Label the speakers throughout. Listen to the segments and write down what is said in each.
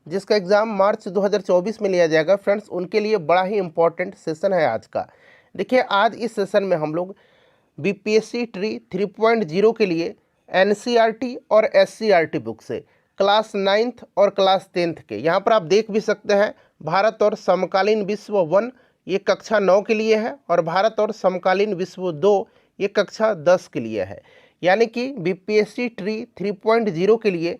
Speaker 1: जिसका exam March 2024 में लिया जाएगा फ्रेंड्स, उनके लिए बड़ा ही इम्पोर्टेंट सेशन है आज का। देखिए आज इस सेशन में हम लोग बीपीएससी ट्री 3.0 के लिए एनसीईआरटी और एससीईआरटी बुक से क्लास 9th और क्लास 10th के, यहाँ पर आप देख भी सकते हैं भारत और समकालीन विश्व 1 ये कक्षा 9 के लिए है और भारत और समकालीन विश्व 2 ये कक्षा 10 के लिए है। यानी कि बीपीएससी ट्री 3.0 के लिए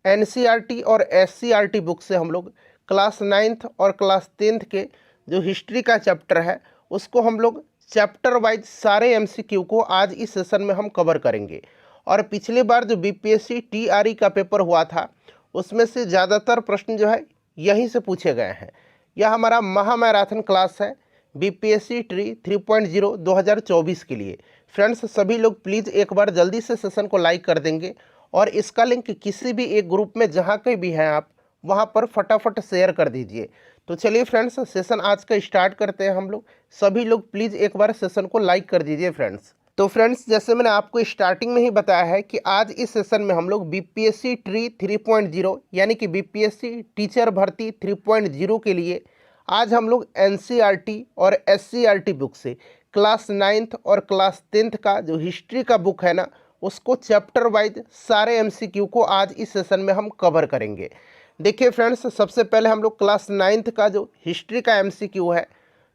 Speaker 1: एनसीईआरटी और एससीईआरटी बुक से हम लोग क्लास 9th और क्लास 10th के जो हिस्ट्री का चैप्टर है उसको हम लोग चैप्टर वाइज सारे एमसीक्यू को आज इस सेशन में हम कवर करेंगे। और पिछले बार जो बीपीएससी टीआरई का पेपर हुआ था उसमें से ज़्यादातर प्रश्न जो है यहीं से पूछे गए हैं। यह हमारा महामैराथन क्लास है बीपीएससी ट्री 3.0 2024 के लिए। फ्रेंड्स सभी लोग प्लीज़ एक बार जल्दी से सेशन को लाइक कर देंगे और इसका लिंक किसी भी एक ग्रुप में जहाँ कहीं भी हैं आप वहाँ पर फटाफट शेयर कर दीजिए। तो चलिए फ्रेंड्स सेशन आज का स्टार्ट करते हैं हम लोग। सभी लोग प्लीज़ एक बार सेशन को लाइक कर दीजिए फ्रेंड्स। तो फ्रेंड्स जैसे मैंने आपको स्टार्टिंग में ही बताया है कि आज इस सेशन में हम लोग बीपीएससी ट्री 3.0 यानी कि बीपीएससी टीचर भर्ती 3.0 के लिए आज हम लोग एनसीईआरटी और एससीईआरटी बुक से क्लास 9th और क्लास 10th का जो हिस्ट्री का बुक है ना उसको चैप्टर वाइज सारे एमसीक्यू को आज इस सेशन में हम कवर करेंगे। देखिए फ्रेंड्स सबसे पहले हम लोग क्लास 9th का जो हिस्ट्री का एमसीक्यू है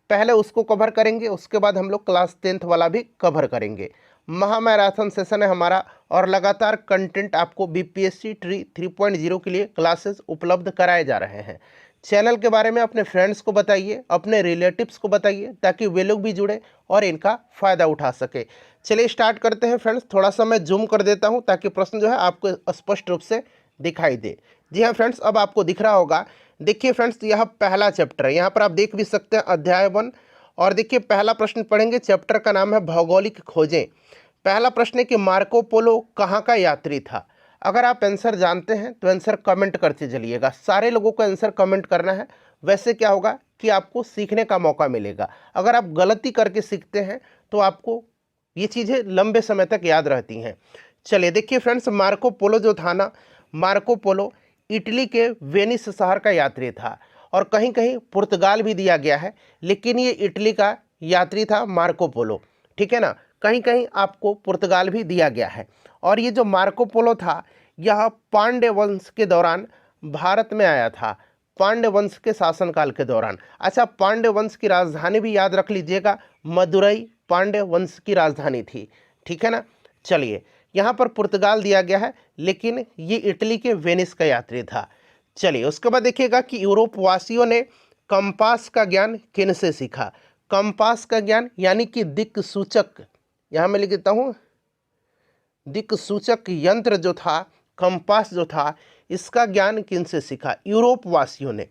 Speaker 1: पहले उसको कवर करेंगे, उसके बाद हम लोग क्लास 10th वाला भी कवर करेंगे। महामैराथन सेशन है हमारा और लगातार कंटेंट आपको बीपीएससी ट्री 3.0 के लिए क्लासेस उपलब्ध कराए जा रहे हैं। चैनल के बारे में अपने फ्रेंड्स को बताइए, अपने रिलेटिव्स को बताइए ताकि वे लोग भी जुड़े और इनका फ़ायदा उठा सके। चलिए स्टार्ट करते हैं फ्रेंड्स। थोड़ा सा मैं जूम कर देता हूं ताकि प्रश्न जो है आपको स्पष्ट रूप से दिखाई दे। जी हाँ फ्रेंड्स अब आपको दिख रहा होगा। देखिए फ्रेंड्स यह पहला चैप्टर है, यहाँ पर आप देख भी सकते हैं अध्याय 1। और देखिए पहला प्रश्न पढ़ेंगे, चैप्टर का नाम है भौगोलिक खोजें। पहला प्रश्न है कि मार्को पोलो कहाँ का यात्री था। अगर आप आंसर जानते हैं तो आंसर कमेंट करते चलिएगा, सारे लोगों को आंसर कमेंट करना है। वैसे क्या होगा कि आपको सीखने का मौका मिलेगा। अगर आप गलती करके सीखते हैं तो आपको ये चीज़ें लंबे समय तक याद रहती हैं। चलिए देखिए फ्रेंड्स मार्को पोलो जो था ना, मार्को पोलो इटली के वेनिस शहर का यात्री था और कहीं कहीं पुर्तगाल भी दिया गया है, लेकिन ये इटली का यात्री था मार्को पोलो, ठीक है ना। कहीं कहीं आपको पुर्तगाल भी दिया गया है। और ये जो मार्को पोलो था यह पांड्य वंश के दौरान भारत में आया था, पांड्य वंश के शासनकाल के दौरान। अच्छा पांड्य वंश की राजधानी भी याद रख लीजिएगा, मदुरई पांड्य वंश की राजधानी थी, ठीक है ना। चलिए यहाँ पर पुर्तगाल दिया गया है लेकिन ये इटली के वेनिस का यात्री था। चलिए उसके बाद देखिएगा कि यूरोप वासियों ने कंपास का ज्ञान किन से सीखा। कंपास का ज्ञान यानी कि दिक् सूचक, यहाँ मैं लिख देता हूँ, दिक् सूचक यंत्र जो था, कंपास जो था, इसका ज्ञान किन से सीखा, यूरोप वासियों ने।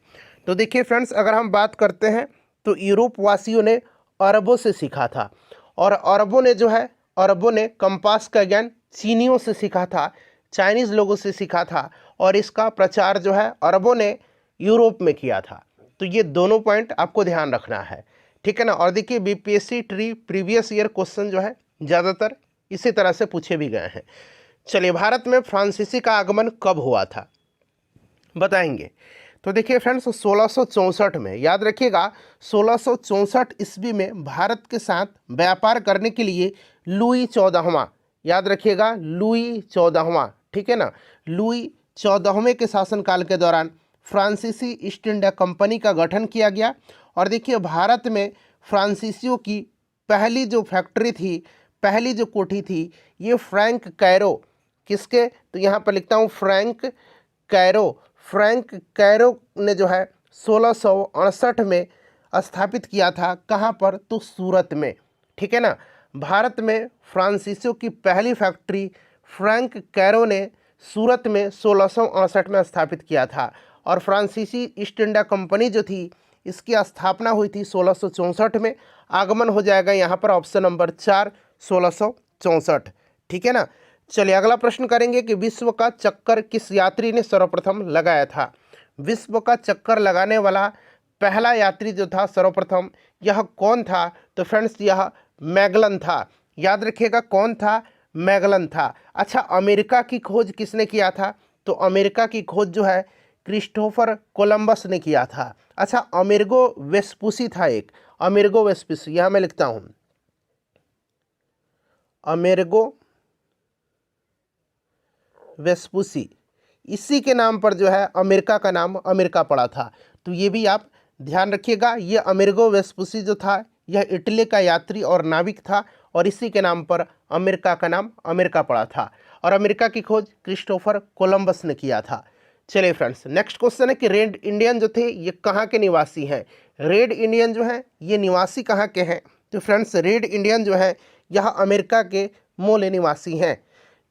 Speaker 1: तो देखिए फ्रेंड्स अगर हम बात करते हैं तो यूरोप वासियों ने अरबों से सीखा था और अरबों ने जो है, अरबों ने कंपास का ज्ञान चीनियों से सीखा था, चाइनीज़ लोगों से सीखा था और इसका प्रचार जो है अरबों ने यूरोप में किया था। तो ये दोनों पॉइंट आपको ध्यान रखना है, ठीक है ना। और देखिए BPSC tree previous year question जो है ज़्यादातर इसी तरह से पूछे भी गए हैं। चलिए भारत में फ्रांसीसी का आगमन कब हुआ था बताएंगे। तो देखिए फ्रेंड्स 1664 में, याद रखिएगा 1664 ईस्वी में भारत के साथ व्यापार करने के लिए लुई 14वां, याद रखिएगा लुई 14वां, ठीक है ना, लुई 14वें के शासनकाल के दौरान फ्रांसीसी ईस्ट इंडिया कंपनी का गठन किया गया। और देखिए भारत में फ्रांसीसियों की पहली जो फैक्ट्री थी, पहली जो कोठी थी, ये फ्रैंक कैरो, किसके, तो यहाँ पर लिखता हूँ फ्रैंक कैरो, फ्रैंक कैरो ने जो है 1668 में स्थापित किया था। कहाँ पर, तो सूरत में, ठीक है ना। भारत में फ्रांसीसियों की पहली फैक्ट्री फ्रैंक कैरो ने सूरत में 1668 में स्थापित किया था। और फ्रांसीसी ईस्ट इंडिया कंपनी जो थी इसकी स्थापना हुई थी 1664 में। आगमन हो जाएगा यहाँ पर ऑप्शन नंबर 4 1664, ठीक है ना। चलिए अगला प्रश्न करेंगे कि विश्व का चक्कर किस यात्री ने सर्वप्रथम लगाया था। विश्व का चक्कर लगाने वाला पहला यात्री जो था सर्वप्रथम, यह कौन था, तो फ्रेंड्स यह मैगलन था। याद रखिएगा कौन था, मैगलन था। अच्छा अमेरिका की खोज किसने किया था, तो अमेरिका की खोज जो है क्रिस्टोफर कोलंबस ने किया था। अच्छा, अमेरिगो वेस्पुसी था एक, अमेरिगो वेस्पुसी, यहाँ मैं लिखता हूँ अमेरिगो वेस्पुसी, इसी के नाम पर जो है अमेरिका का नाम अमेरिका पड़ा था। तो ये भी आप ध्यान रखिएगा, ये अमेरिगो वेस्पुसी जो था यह इटली का यात्री और नाविक था और इसी के नाम पर अमेरिका का नाम अमेरिका पड़ा था और अमेरिका की खोज क्रिस्टोफर कोलंबस ने किया था। चलिए फ्रेंड्स, नेक्स्ट क्वेश्चन है कि रेड इंडियन जो थे ये कहाँ के निवासी हैं। रेड इंडियन जो है ये निवासी कहाँ के हैं? तो फ्रेंड्स, रेड इंडियन जो है यह अमेरिका के मूल निवासी हैं।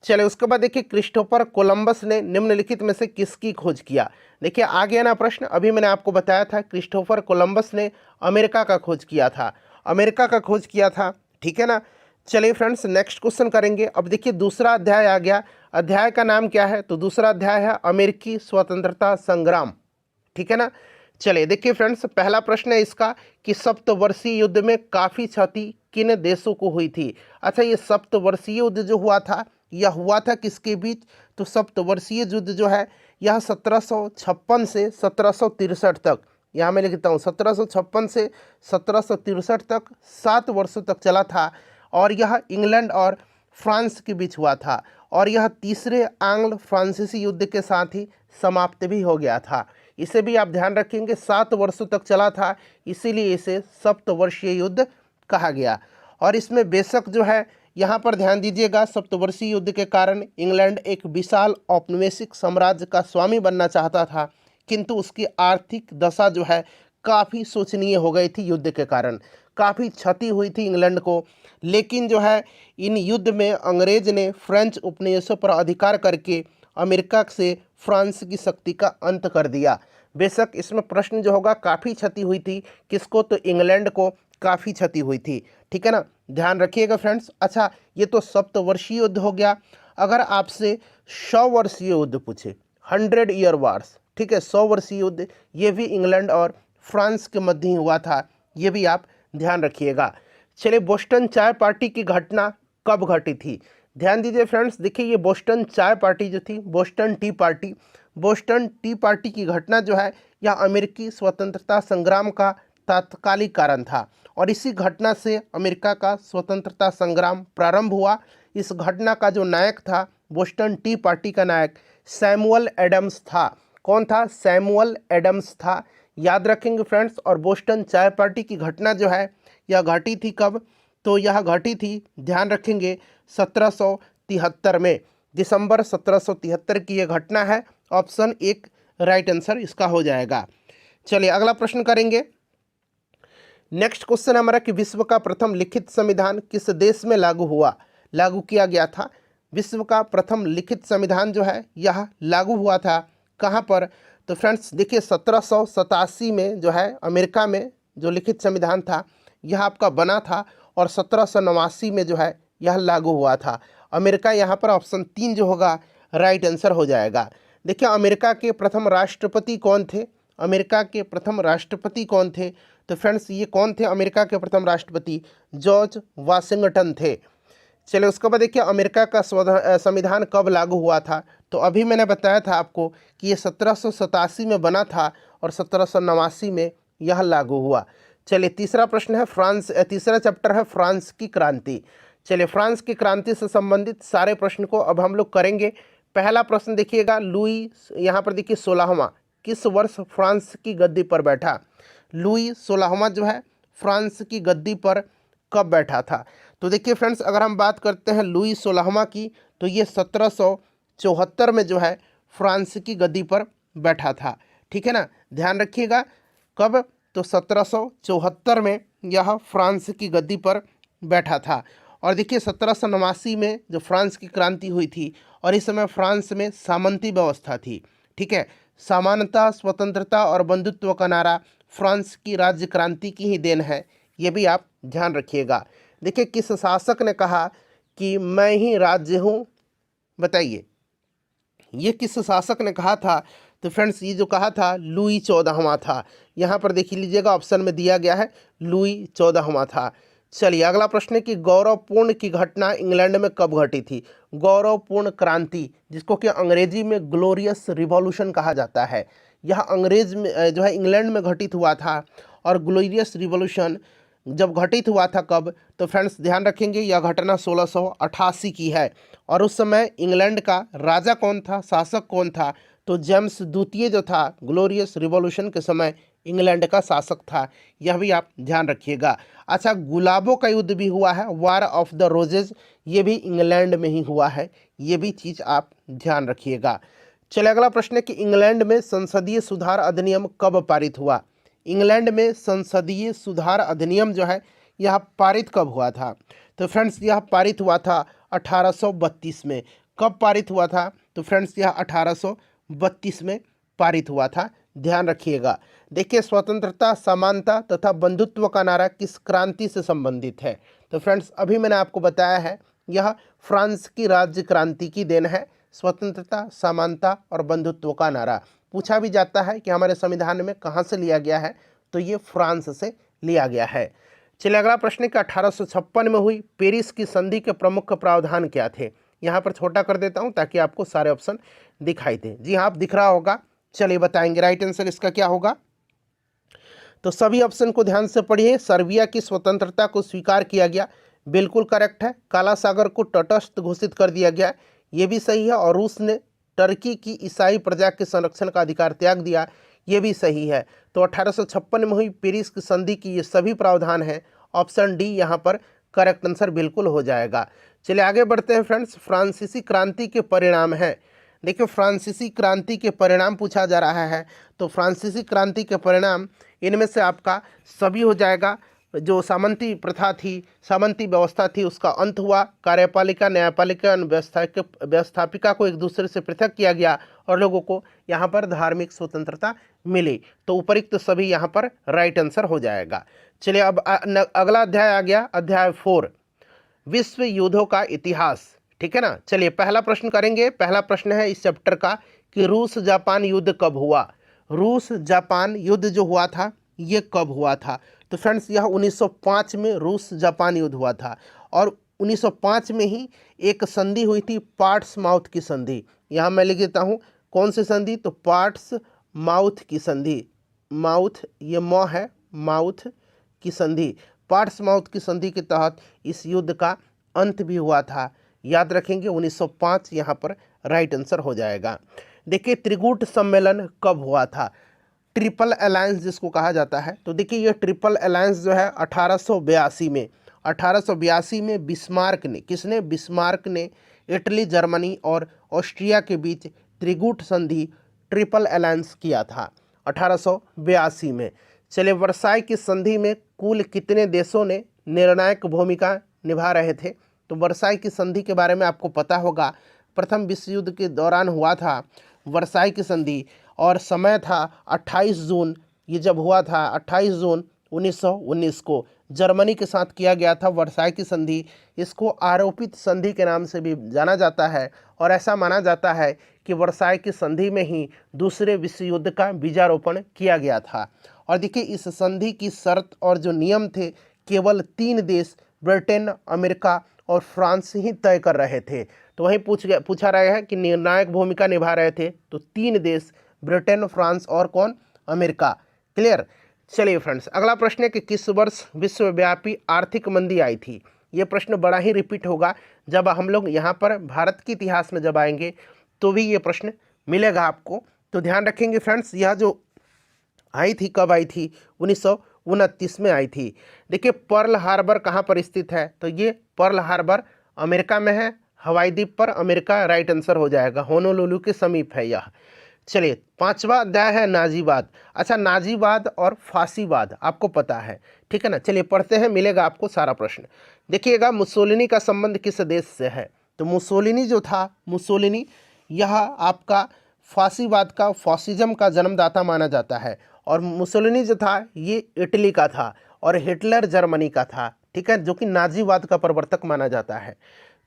Speaker 1: चलिए उसके बाद देखिए, क्रिस्टोफर कोलंबस ने निम्नलिखित में से किसकी खोज किया। देखिए आ गया ना प्रश्न, अभी मैंने आपको बताया था क्रिस्टोफर कोलंबस ने अमेरिका का खोज किया था, अमेरिका का खोज किया था, ठीक है ना। चलिए फ्रेंड्स, नेक्स्ट क्वेश्चन करेंगे। अब देखिए दूसरा अध्याय आ गया, अध्याय का नाम क्या है? तो दूसरा अध्याय है अमेरिकी स्वतंत्रता संग्राम, ठीक है ना। चलिए देखिए फ्रेंड्स, पहला प्रश्न है इसका कि सप्तवर्षीय युद्ध में काफ़ी क्षति किन देशों को हुई थी। अच्छा, ये सप्तवर्षीय युद्ध जो हुआ था यह हुआ था किसके बीच? तो सप्तवर्षीय युद्ध जो है यह 1756 से 1763 तक, यहाँ मैं लिखता हूँ 1756 से 1763 तक 7 वर्षों तक चला था और यह इंग्लैंड और फ्रांस के बीच हुआ था और यह तीसरे आंग्ल फ्रांसीसी युद्ध के साथ ही समाप्त भी हो गया था। इसे भी आप ध्यान रखेंगे, 7 वर्षों तक चला था, इसीलिए इसे सप्तवर्षीय युद्ध कहा गया। और इसमें बेशक जो है यहाँ पर ध्यान दीजिएगा, सप्तवर्षीय युद्ध के कारण इंग्लैंड एक विशाल औपनिवेशिक साम्राज्य का स्वामी बनना चाहता था, किंतु उसकी आर्थिक दशा जो है काफ़ी शोचनीय हो गई थी। युद्ध के कारण काफ़ी क्षति हुई थी इंग्लैंड को, लेकिन जो है इन युद्ध में अंग्रेज ने फ्रेंच उपनिवेशों पर अधिकार करके अमेरिका से फ्रांस की शक्ति का अंत कर दिया। बेशक इसमें प्रश्न जो होगा, काफ़ी क्षति हुई थी किसको? तो इंग्लैंड को काफ़ी क्षति हुई थी, ठीक है ना, ध्यान रखिएगा फ्रेंड्स। अच्छा, ये तो सप्तवर्षीय युद्ध हो गया। अगर आपसे 100 वर्षीय युद्ध पूछे, 100 ईयर वार्स, ठीक है, 100 वर्षीय युद्ध, ये भी इंग्लैंड और फ्रांस के मध्य ही हुआ था, ये भी आप ध्यान रखिएगा। चलिए, बोस्टन चाय पार्टी की घटना कब घटी थी? ध्यान दीजिए फ्रेंड्स, देखिए ये बोस्टन चाय पार्टी जो थी, Boston T party, Boston T party की घटना जो है यह अमेरिकी स्वतंत्रता संग्राम का तात्कालिक कारण था और इसी घटना से अमेरिका का स्वतंत्रता संग्राम प्रारंभ हुआ। इस घटना का जो नायक था, बोस्टन टी पार्टी का नायक सैमुअल एडम्स था। कौन था? सैमुअल एडम्स था, याद रखेंगे फ्रेंड्स। और बोस्टन चाय पार्टी की घटना जो है यह घटी थी कब? तो यह घटी थी, ध्यान रखेंगे, 1773 में, दिसंबर 1773 की यह घटना है। ऑप्शन 1 राइट आंसर इसका हो जाएगा। चलिए अगला प्रश्न करेंगे। नेक्स्ट क्वेश्चन हमारा कि विश्व का प्रथम लिखित संविधान किस देश में लागू किया गया था? विश्व का प्रथम लिखित संविधान जो है यह लागू हुआ था कहाँ पर? तो फ्रेंड्स देखिए 1787 में जो है अमेरिका में जो लिखित संविधान था यह आपका बना था और 1789 में जो है यह लागू हुआ था। अमेरिका यहाँ पर ऑप्शन 3 जो होगा राइट आंसर हो जाएगा। देखिए अमेरिका के प्रथम राष्ट्रपति कौन थे? अमेरिका के प्रथम राष्ट्रपति कौन थे? तो फ्रेंड्स ये कौन थे अमेरिका के प्रथम राष्ट्रपति? जॉर्ज वाशिंगटन थे। चलिए उसके बाद देखिए अमेरिका का संविधान कब लागू हुआ था? तो अभी मैंने बताया था आपको कि ये 1787 में बना था और 1789 में यह लागू हुआ। चलिए तीसरा प्रश्न है तीसरा चैप्टर है फ्रांस की क्रांति। चलिए फ्रांस की क्रांति से संबंधित सारे प्रश्न को अब हम लोग करेंगे। पहला प्रश्न देखिएगा, लुई, यहाँ पर देखिए 16वां, किस वर्ष फ्रांस की गद्दी पर बैठा? लुई 16वां जो है फ्रांस की गद्दी पर कब बैठा था? तो देखिए फ्रेंड्स अगर हम बात करते हैं लुई 16वां की, तो ये 1774 में जो है फ्रांस की गद्दी पर बैठा था, ठीक है ना, ध्यान रखिएगा। कब? तो 1774 में यह फ्रांस की गद्दी पर बैठा था। और देखिए 1789 में जो फ्रांस की क्रांति हुई थी और इस समय फ्रांस में सामंती व्यवस्था थी, ठीक है, समानता, स्वतंत्रता और बंधुत्व का नारा फ्रांस की राज्य क्रांति की ही देन है, ये भी आप ध्यान रखिएगा। देखिए किस शासक ने कहा कि मैं ही राज्य हूँ? बताइए ये किस शासक ने कहा था? तो फ्रेंड्स ये जो कहा था लुई 14वां था। यहाँ पर देख लीजिएगा ऑप्शन में दिया गया है लुई 14वां था। चलिए अगला प्रश्न है कि गौरवपूर्ण की घटना इंग्लैंड में कब घटी थी? गौरवपूर्ण क्रांति, जिसको कि अंग्रेजी में ग्लोरियस रिवॉल्यूशन कहा जाता है, यह अंग्रेज में जो है इंग्लैंड में घटित हुआ था। और ग्लोरियस रिवॉल्यूशन जब घटित हुआ था कब, तो फ्रेंड्स ध्यान रखेंगे यह घटना 1688 की है। और उस समय इंग्लैंड का राजा कौन था, शासक कौन था, तो जेम्स द्वितीय जो था ग्लोरियस रिवॉल्यूशन के समय इंग्लैंड का शासक था। यह भी आप ध्यान रखिएगा। अच्छा, गुलाबों का युद्ध भी हुआ है, वार ऑफ द रोजेज, ये भी इंग्लैंड में ही हुआ है, ये भी चीज़ आप ध्यान रखिएगा। चलिए अगला प्रश्न है कि इंग्लैंड में संसदीय सुधार अधिनियम कब पारित हुआ। इंग्लैंड में संसदीय सुधार अधिनियम जो है यह पारित कब हुआ था, तो फ्रेंड्स यह पारित हुआ था 1832 में। कब पारित हुआ था, तो फ्रेंड्स यह 1832 में पारित हुआ था, ध्यान रखिएगा। देखिए, स्वतंत्रता, समानता तथा बंधुत्व का नारा किस क्रांति से संबंधित है, तो फ्रेंड्स अभी मैंने आपको बताया है यह फ्रांस की राज्य क्रांति की देन है। स्वतंत्रता, समानता और बंधुत्व का नारा पूछा भी जाता है कि हमारे संविधान में कहाँ से लिया गया है, तो ये फ्रांस से लिया गया है। चलिए अगला प्रश्न है कि 1856 में हुई पेरिस की संधि के प्रमुख प्रावधान क्या थे। यहाँ पर छोटा कर देता हूँ ताकि आपको सारे ऑप्शन दिखाई दें। जी हाँ, आप दिख रहा होगा। चलिए बताएंगे राइट आंसर इसका क्या होगा। तो सभी ऑप्शन को ध्यान से पढ़िए। सर्बिया की स्वतंत्रता को स्वीकार किया गया, बिल्कुल करेक्ट है। काला सागर को तटस्थ घोषित कर दिया गया, ये भी सही है। और रूस ने टर्की की ईसाई प्रजा के संरक्षण का अधिकार त्याग दिया, ये भी सही है। तो 1856 में हुई पेरिस की संधि की ये सभी प्रावधान हैं। ऑप्शन डी यहाँ पर करेक्ट आंसर बिल्कुल हो जाएगा। चलिए आगे बढ़ते हैं फ्रेंड्स। फ्रांसीसी क्रांति के परिणाम हैं। देखिए, फ्रांसीसी क्रांति के परिणाम पूछा जा रहा है, तो फ्रांसीसी क्रांति के परिणाम इनमें से आपका सभी हो जाएगा। जो सामंती प्रथा थी, सामंती व्यवस्था थी, उसका अंत हुआ। कार्यपालिका, न्यायपालिका, व्यवस्थापिका को एक दूसरे से पृथक किया गया और लोगों को यहाँ पर धार्मिक स्वतंत्रता मिली। तो उपरोक्त तो सभी यहाँ पर राइट आंसर हो जाएगा। चलिए अब अगला अध्याय आ गया, अध्याय 4, विश्व युद्धों का इतिहास। ठीक है ना। चलिए पहला प्रश्न करेंगे। पहला प्रश्न है इस चैप्टर का कि रूस जापान युद्ध कब हुआ। रूस जापान युद्ध जो हुआ था ये कब हुआ था, तो फ्रेंड्स यह 1905 में रूस जापान युद्ध हुआ था। और 1905 में ही एक संधि हुई थी, पार्ट्स माउथ की संधि। यहाँ मैं लिख देता हूँ कौन सी संधि, तो पार्ट्स माउथ की संधि। माउथ ये मौ है, माउथ की संधि, पार्ट्स माउथ की संधि के तहत इस युद्ध का अंत भी हुआ था। याद रखेंगे 1905 यहाँ पर राइट आंसर हो जाएगा। देखिए, त्रिकूट सम्मेलन कब हुआ था, ट्रिपल अलायंस जिसको कहा जाता है। तो देखिए, ये ट्रिपल अलायंस जो है 1882 में, 1882 में बिस्मार्क ने, किसने, बिस्मार्क ने इटली, जर्मनी और ऑस्ट्रिया के बीच त्रिकूट संधि, ट्रिपल अलायंस किया था 1882 में। चलिए, वर्साई की संधि में कुल कितने देशों ने निर्णायक भूमिका निभा रहे थे, तो वर्साई की संधि के बारे में आपको पता होगा, प्रथम विश्व युद्ध के दौरान हुआ था वर्साई की संधि। और समय था 28 जून, ये जब हुआ था 28 जून 1919 को जर्मनी के साथ किया गया था वर्साई की संधि। इसको आरोपित संधि के नाम से भी जाना जाता है। और ऐसा माना जाता है कि वर्साई की संधि में ही दूसरे विश्व युद्ध का बीजारोपण किया गया था। और देखिए, इस संधि की शर्त और जो नियम थे केवल 3 देश, ब्रिटेन, अमेरिका और फ्रांस ही तय कर रहे थे। तो वहीं पूछा रहा है कि निर्णायक भूमिका निभा रहे थे, तो 3 देश, ब्रिटेन, फ्रांस और कौन, अमेरिका। क्लियर। चलिए फ्रेंड्स, अगला प्रश्न है कि किस वर्ष विश्वव्यापी आर्थिक मंदी आई थी। ये प्रश्न बड़ा ही रिपीट होगा, जब हम लोग यहाँ पर भारत के इतिहास में जब आएंगे तो भी ये प्रश्न मिलेगा आपको। तो ध्यान रखेंगे फ्रेंड्स, यह जो आई थी कब आई थी, 1929 में आई थी। देखिए, पर्ल हार्बर कहाँ पर स्थित है, तो ये पर्ल हार्बर अमेरिका में है, हवाई द्वीप पर, अमेरिका राइट आंसर हो जाएगा, होनोलुलु के समीप है यह। चलिए, 5वां अध्याय है नाजीवाद। अच्छा, नाजीवाद और फांसीवाद आपको पता है, ठीक है ना। चलिए पढ़ते हैं, मिलेगा आपको सारा प्रश्न। देखिएगा, मुसोलिनी का संबंध किस देश से है, तो मुसोलिनी जो था, मुसोलिनी यह आपका फांसीवाद का, फासिज्म का जन्मदाता माना जाता है। और मुसोलिनी जो था ये इटली का था और हिटलर जर्मनी का था, ठीक है, जो कि नाजीवाद का प्रवर्तक माना जाता है।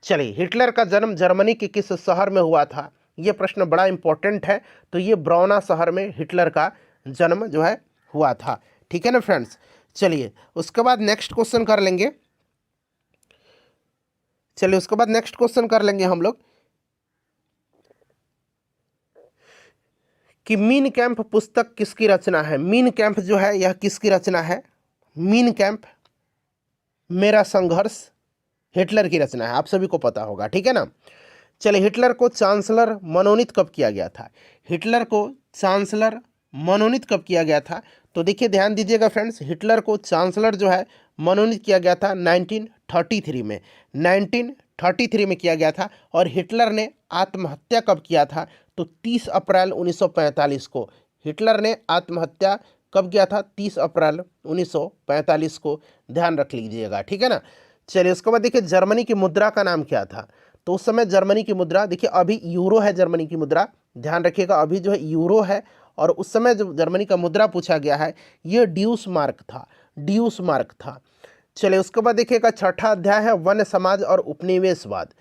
Speaker 1: चलिए, हिटलर का जन्म जर्मनी के किस शहर में हुआ था, ये प्रश्न बड़ा इंपॉर्टेंट है। तो ये ब्रौना शहर में हिटलर का जन्म जो है हुआ था, ठीक है ना फ्रेंड्स। चलिए उसके बाद नेक्स्ट क्वेश्चन कर लेंगे। चलिए उसके बाद नेक्स्ट क्वेश्चन कर लेंगे हम लोग कि मीन कैंप पुस्तक किसकी रचना है। मीन कैंप जो है यह किसकी रचना है। मीन कैंप मेरा संघर्ष हिटलर की रचना है, आप सभी को पता होगा, ठीक है ना। चलिए, हिटलर को चांसलर मनोनीत कब किया गया था। हिटलर को चांसलर मनोनीत कब किया गया था। तो देखिए ध्यान दीजिएगा फ्रेंड्स, हिटलर को चांसलर जो है मनोनीत किया गया था 1933 में। 1933 में किया गया था। और हिटलर ने आत्महत्या कब किया था। तो 30 अप्रैल 1945 को हिटलर ने आत्महत्या कब किया था। 30 अप्रैल 1945 को, ध्यान रख लीजिएगा, ठीक है ना। चलिए, उसके बाद देखिए जर्मनी की मुद्रा का नाम क्या था। तो उस समय जर्मनी की मुद्रा, देखिए अभी यूरो है जर्मनी की मुद्रा, ध्यान रखिएगा, अभी जो है यूरो है। और उस समय जो जर्मनी का मुद्रा पूछा गया है ये ड्यूस मार्क था, ड्यूस मार्क था। चलिए, उसके बाद देखिएगा छठा अध्याय है वन्य समाज और उपनिवेशवाद।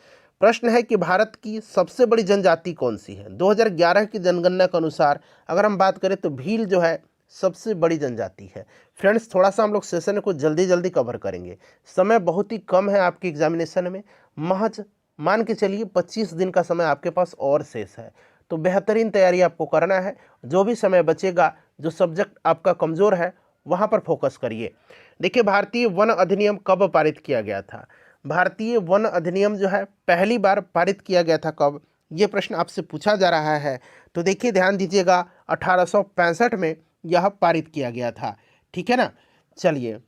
Speaker 1: प्रश्न है कि भारत की सबसे बड़ी जनजाति कौन सी है। 2011 की जनगणना के अनुसार अगर हम बात करें तो भील जो है सबसे बड़ी जनजाति है। फ्रेंड्स, थोड़ा सा हम लोग सेशन को जल्दी जल्दी कवर करेंगे, समय बहुत ही कम है आपके एग्जामिनेशन में, महज मान के चलिए 25 दिन का समय आपके पास और शेष है। तो बेहतरीन तैयारी आपको करना है, जो भी समय बचेगा, जो सब्जेक्ट आपका कमज़ोर है वहाँ पर फोकस करिए। देखिए, भारतीय वन अधिनियम कब पारित किया गया था। भारतीय वन अधिनियम जो है पहली बार पारित किया गया था कब, ये प्रश्न आपसे पूछा जा रहा है। तो देखिए ध्यान दीजिएगा 1865 में यह पारित किया गया था, ठीक है ना। चलिए,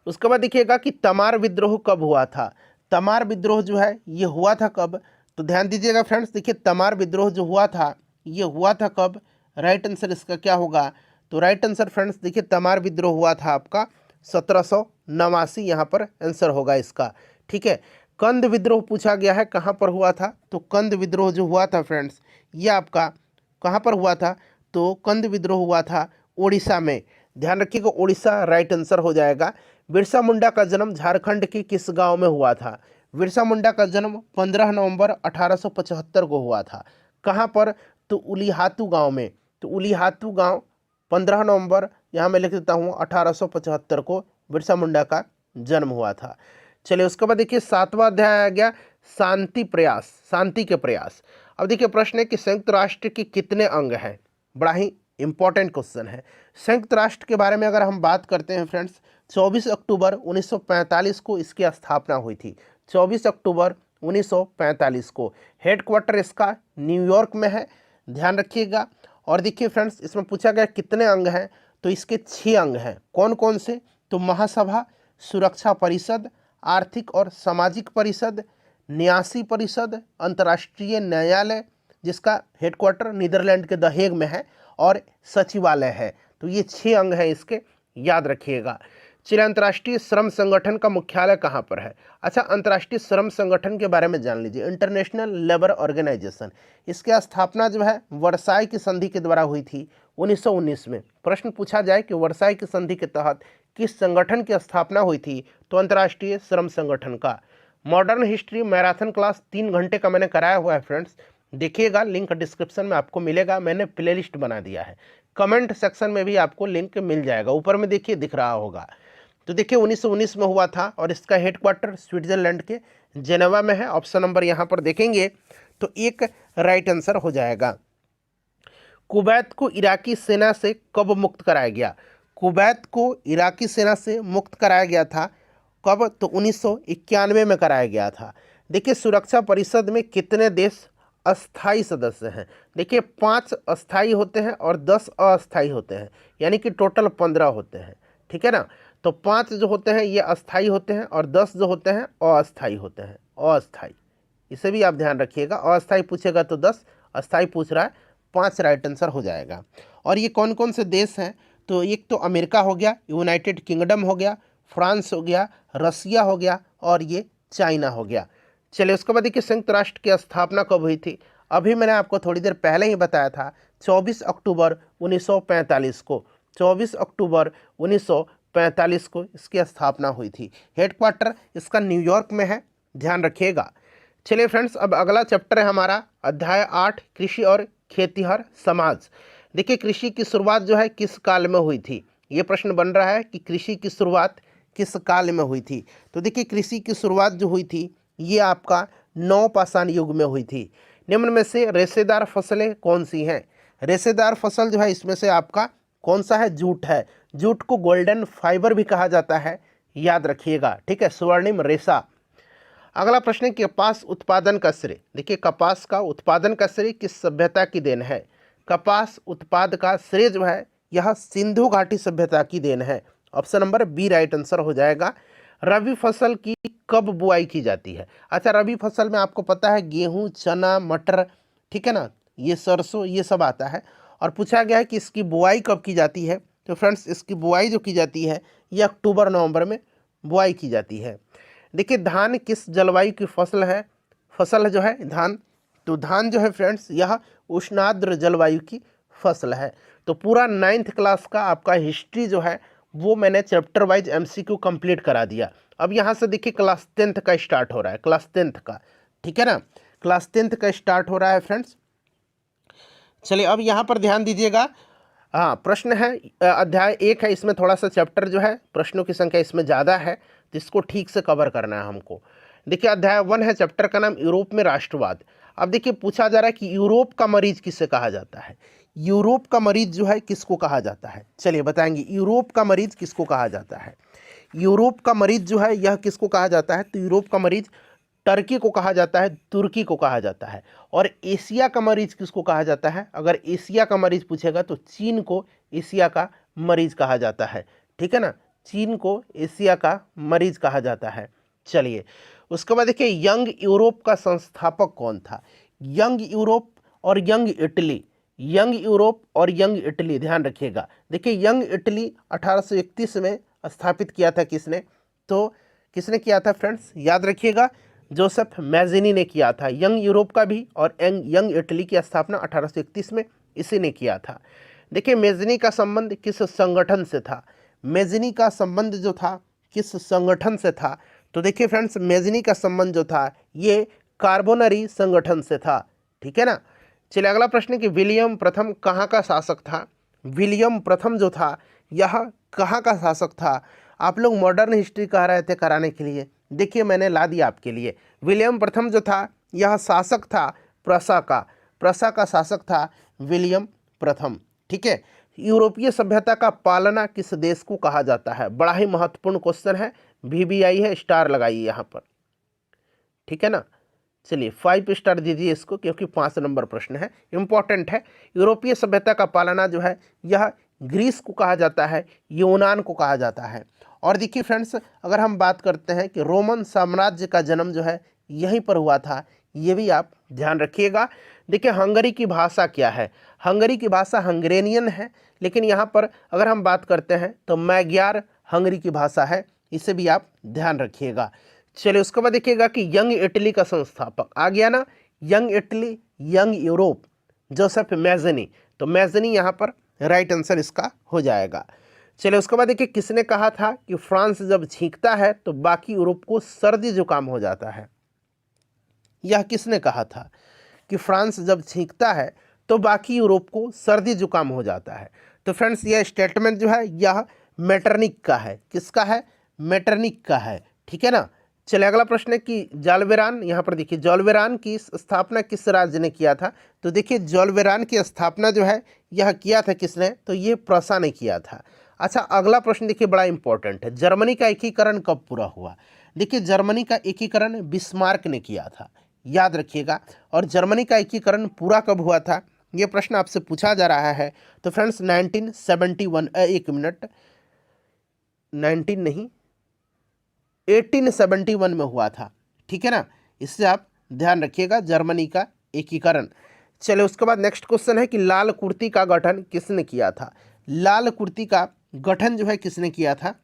Speaker 1: उसके बाद देखिएगा कि तमार विद्रोह कब हुआ था। तमार विद्रोह जो है ये हुआ था कब। तो ध्यान दीजिएगा फ्रेंड्स, देखिए तमार विद्रोह जो हुआ था ये हुआ था कब। राइट आंसर इसका क्या होगा। तो राइट आंसर फ्रेंड्स देखिए तमार विद्रोह हुआ था आपका 1789, यहाँ पर आंसर होगा इसका, ठीक है। कंद विद्रोह पूछा गया है कहाँ पर हुआ था। तो कंद विद्रोह जो हुआ था फ्रेंड्स ये आपका कहाँ पर हुआ था। तो कंद विद्रोह हुआ था उड़ीसा में, ध्यान रखिएगा, उड़ीसा राइट आंसर हो जाएगा। बिरसा मुंडा का जन्म झारखंड के किस गांव में हुआ था। बिरसा मुंडा का जन्म 15 नवंबर 1875 को हुआ था। कहाँ पर। तो उलीहातू गांव में। तो उलीहातू गांव 15 नवंबर, यहाँ मैं लिख देता हूँ, 1875 को बिरसा मुंडा का जन्म हुआ था। चलिए, उसके बाद देखिए 7वां अध्याय आ गया शांति प्रयास, शांति के प्रयास। अब देखिए प्रश्न है कि संयुक्त राष्ट्र के कितने अंग हैं। बड़ा ही इंपॉर्टेंट क्वेश्चन है। संयुक्त राष्ट्र के बारे में अगर हम बात करते हैं फ्रेंड्स, 24 अक्टूबर 1945 को इसकी स्थापना हुई थी। 24 अक्टूबर 1945 को। हेडक्वार्टर इसका न्यूयॉर्क में है, ध्यान रखिएगा। और देखिए फ्रेंड्स, इसमें पूछा गया कितने अंग हैं। तो इसके 6 अंग हैं। कौन कौन से। तो महासभा, सुरक्षा परिषद, आर्थिक और सामाजिक परिषद, न्यासी परिषद, अंतर्राष्ट्रीय न्यायालय जिसका हेडक्वार्टर नीदरलैंड के द हेग में है, और सचिवालय है। तो ये 6 अंग हैं इसके, याद रखिएगा। चलिए, अंतर्राष्ट्रीय श्रम संगठन का मुख्यालय कहाँ पर है। अच्छा, अंतर्राष्ट्रीय श्रम संगठन के बारे में जान लीजिए, इंटरनेशनल लेबर ऑर्गेनाइजेशन। इसकी स्थापना जो है वर्साई की संधि के द्वारा हुई थी 1919 में। प्रश्न पूछा जाए कि वर्साई की संधि के तहत किस संगठन की स्थापना हुई थी। तो अंतर्राष्ट्रीय श्रम संगठन का। मॉडर्न हिस्ट्री मैराथन क्लास 3 घंटे का मैंने कराया हुआ है फ्रेंड्स, देखिएगा, लिंक डिस्क्रिप्शन में आपको मिलेगा, मैंने प्लेलिस्ट बना दिया है। कमेंट सेक्शन में भी आपको लिंक मिल जाएगा, ऊपर में देखिए दिख रहा होगा। तो देखिए 1919 में हुआ था और इसका हेडक्वार्टर स्विट्जरलैंड के जेनेवा में है। ऑप्शन नंबर यहाँ पर देखेंगे तो एक राइट आंसर हो जाएगा। कुवैत को इराकी सेना से कब मुक्त कराया गया। कुवैत को इराकी सेना से मुक्त कराया गया था कब। तो 1991 में कराया गया था। देखिए, सुरक्षा परिषद में कितने देश अस्थाई सदस्य हैं। देखिए 5 अस्थाई होते हैं और 10 अस्थाई होते हैं, यानी कि टोटल 15 होते हैं, ठीक है ना। तो 5 जो होते हैं ये अस्थाई होते हैं और 10 जो होते हैं अस्थाई होते हैं, अस्थाई। इसे भी आप ध्यान रखिएगा, अस्थाई पूछेगा तो 10, अस्थाई पूछ रहा है 5, राइट आंसर हो जाएगा। और ये कौन कौन से देश हैं। तो एक तो अमेरिका हो गया, यूनाइटेड किंगडम हो गया, फ्रांस हो गया, रसिया हो गया और ये चाइना हो गया। चलिए, उसके बाद देखिए संयुक्त राष्ट्र की स्थापना कब हुई थी। अभी मैंने आपको थोड़ी देर पहले ही बताया था 24 अक्टूबर 1945 को। 24 अक्टूबर 1945 को इसकी स्थापना हुई थी। हेडक्वार्टर इसका न्यूयॉर्क में है, ध्यान रखिएगा। चलिए फ्रेंड्स, अब अगला चैप्टर है हमारा अध्याय 8 कृषि और खेतीहर समाज। देखिए, कृषि की शुरुआत जो है किस काल में हुई थी। ये प्रश्न बन रहा है कि कृषि की शुरुआत किस काल में हुई थी। तो देखिए, कृषि की शुरुआत जो हुई थी ये आपका नवपाषाण युग में हुई थी। निम्न में से रेशेदार फसलें कौन सी हैं। रेशेदार फसल जो है इसमें से आपका कौन सा है, जूट है। जूट को गोल्डन फाइबर भी कहा जाता है, याद रखिएगा, ठीक है, स्वर्णिम रेशा। अगला प्रश्न है कपास उत्पादन का श्रेय। देखिए कपास का उत्पादन का श्रेय किस सभ्यता की देन है। कपास उत्पाद का श्रेय जो है यह सिंधु घाटी सभ्यता की देन है। Option number B right answer हो जाएगा। रबी फसल की कब बुआई की जाती है। अच्छा, रबी फसल में आपको पता है गेहूं, चना, मटर, ठीक है ना, ये सरसों, ये सब आता है। और पूछा गया है कि इसकी बुआई कब की जाती है। तो फ्रेंड्स इसकी बुआई जो की जाती है ये अक्टूबर नवंबर में बुआई की जाती है। देखिए धान किस जलवायु की फसल जो है धान, तो धान जो है फ्रेंड्स यह उष्णाद्र जलवायु की फसल है। तो पूरा 9th क्लास का आपका हिस्ट्री जो है वो मैंने चैप्टर वाइज MCQ कंप्लीट करा दिया। अब यहाँ से देखिए क्लास 10th का स्टार्ट हो रहा है, क्लास 10th का, ठीक है ना, क्लास 10th का स्टार्ट हो रहा है फ्रेंड्स। चलिए अब यहाँ पर ध्यान दीजिएगा। हाँ, प्रश्न है अध्याय 1 है, इसमें थोड़ा सा चैप्टर जो है प्रश्नों की संख्या इसमें ज़्यादा है, तो इसको ठीक से कवर करना है हमको। देखिए अध्याय 1 है, चैप्टर का नाम यूरोप में राष्ट्रवाद। अब देखिए पूछा जा रहा है कि यूरोप का मरीज किसे कहा जाता है। यूरोप का मरीज जो है किसको कहा जाता है, चलिए बताएंगे यूरोप का मरीज किसको कहा जाता है। यूरोप का मरीज जो है यह किसको कहा जाता है, तो यूरोप का मरीज टर्की को कहा जाता है, तुर्की को कहा जाता है। और एशिया का मरीज किसको कहा जाता है, अगर एशिया का मरीज पूछेगा तो चीन को एशिया का मरीज कहा जाता है, ठीक है ना, चीन को एशिया का मरीज कहा जाता है। चलिए उसके बाद देखिए यंग यूरोप का संस्थापक कौन था। यंग यूरोप और यंग इटली, यंग यूरोप और यंग इटली, ध्यान रखिएगा। देखिए यंग इटली 1831 में स्थापित किया था किसने, तो किसने किया था फ्रेंड्स, याद रखिएगा, जोसेफ मैज़नी ने किया था। यंग यूरोप का भी और यंग इटली की स्थापना 1831 में इसी ने किया था। देखिए मैज़नी का संबंध किस संगठन से था, मैज़नी का संबंध जो था किस संगठन से था, तो देखिए फ्रेंड्स मैज़नी का संबंध जो था ये कार्बोनरी संगठन से था, ठीक है ना। चलिए अगला प्रश्न है कि विलियम प्रथम कहाँ का शासक था। विलियम प्रथम जो था यह कहाँ का शासक था। आप लोग मॉडर्न हिस्ट्री कह रहे थे कराने के लिए, देखिए मैंने ला दिया आपके लिए। विलियम प्रथम जो था यह शासक था प्रसा का शासक था विलियम प्रथम, ठीक है। यूरोपीय सभ्यता का पालना किस देश को कहा जाता है, बड़ा ही महत्वपूर्ण क्वेश्चन है, VBI है, स्टार लगाइए यहाँ पर, ठीक है ना। चलिए 5 स्टार दीजिए इसको क्योंकि 5 नंबर प्रश्न है, इंपॉर्टेंट है। यूरोपीय सभ्यता का पालना जो है यह ग्रीस को कहा जाता है, यूनान को कहा जाता है। और देखिए फ्रेंड्स अगर हम बात करते हैं कि रोमन साम्राज्य का जन्म जो है यहीं पर हुआ था, ये भी आप ध्यान रखिएगा। देखिए हंगरी की भाषा क्या है, हंगरी की भाषा हंगरेनियन है, लेकिन यहाँ पर अगर हम बात करते हैं तो मैग्यार हंगरी की भाषा है, इसे भी आप ध्यान रखिएगा। चलिए उसके बाद देखिएगा कि यंग इटली का संस्थापक आ गया ना, young Italy, young Europe, Joseph Mazzini, तो मैज़नी यहाँ पर राइट आंसर इसका हो जाएगा। चलिए उसके बाद देखिए किसने कहा था कि फ्रांस जब छींकता है तो बाकी यूरोप को सर्दी जुकाम हो जाता है। यह किसने कहा था कि फ्रांस जब छींकता है तो बाकी यूरोप को सर्दी जुकाम हो जाता है। तो फ्रेंड्स यह स्टेटमेंट जो है यह मेटरनिक का है, किसका है, मेटरनिक का है, ठीक है ना। चलिए अगला प्रश्न है कि जॉलवेरान, यहाँ पर देखिए जॉलवेरान की स्थापना किस राज्य ने किया था। तो देखिए जॉलवेरान की स्थापना जो है यह किया था किसने, तो ये प्रसा ने किया था। अच्छा अगला प्रश्न देखिए बड़ा इंपॉर्टेंट है, जर्मनी का एकीकरण कब पूरा हुआ। देखिए जर्मनी का एकीकरण बिस्मार्क ने किया था, याद रखिएगा। और जर्मनी का एकीकरण पूरा कब हुआ था, ये प्रश्न आपसे पूछा जा रहा है। तो फ्रेंड्स 1971, एक मिनट, 19 नहीं 1871 में हुआ था, ठीक है ना, इससे आप ध्यान रखिएगा जर्मनी का एकीकरण। चलिए उसके बाद नेक्स्ट क्वेश्चन है कि लाल कुर्ती का गठन किसने किया था। लाल कुर्ती का गठन जो है किसने किया था,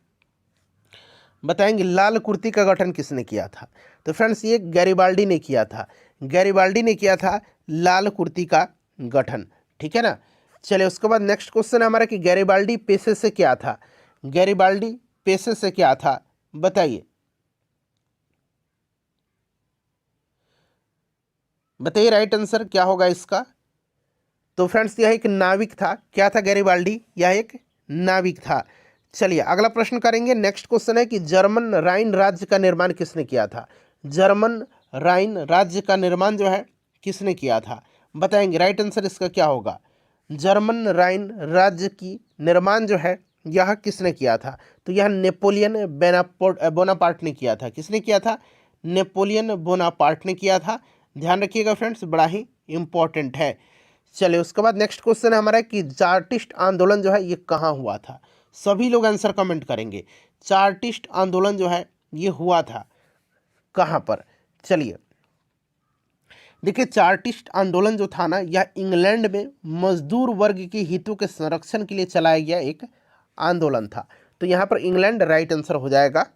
Speaker 1: बताएंगे लाल कुर्ती का गठन किसने किया था। तो फ्रेंड्स ये गैरिबाल्डी ने किया था, गैरिबाल्डी ने किया था लाल कुर्ती का गठन, ठीक है ना। चलिए उसके बाद नेक्स्ट क्वेश्चन है हमारा कि गैरिबाल्डी पेशे से क्या था, गैरिबाल्डी पेशे से क्या था बताइए, बताइए राइट आंसर क्या होगा इसका। तो फ्रेंड्स यह एक नाविक था, क्या था गैरिबाल्डी, यह एक नाविक था। चलिए अगला प्रश्न करेंगे, नेक्स्ट क्वेश्चन है कि जर्मन राइन राज्य का निर्माण किसने किया था। जर्मन राइन राज्य का निर्माण जो है किसने किया था, बताएंगे राइट आंसर इसका क्या होगा। जर्मन राइन राज्य की निर्माण जो है यह किसने किया था? तो यह नेपोलियन बोनापार्ट ने किया था। किसने किया था? नेपोलियन बोनापार्ट ने किया था। ध्यान रखिएगा फ्रेंड्स, बड़ा ही इंपॉर्टेंट है। चलिए उसके बाद नेक्स्ट क्वेश्चन है हमारा कि चार्टिस्ट आंदोलन जो है ये कहाँ हुआ था? सभी लोग आंसर कमेंट करेंगे। चार्टिस्ट आंदोलन जो है ये हुआ था कहाँ पर? चलिए देखिए, चार्टिस्ट आंदोलन जो था ना, यह इंग्लैंड में मजदूर वर्ग के हितों के संरक्षण के लिए चलाया गया एक आंदोलन था। तो यहाँ पर इंग्लैंड राइट आंसर हो जाएगा।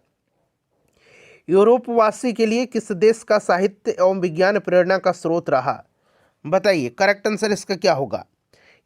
Speaker 1: यूरोपवासी के लिए किस देश का साहित्य एवं विज्ञान प्रेरणा का स्रोत रहा? बताइए करेक्ट आंसर इसका क्या होगा?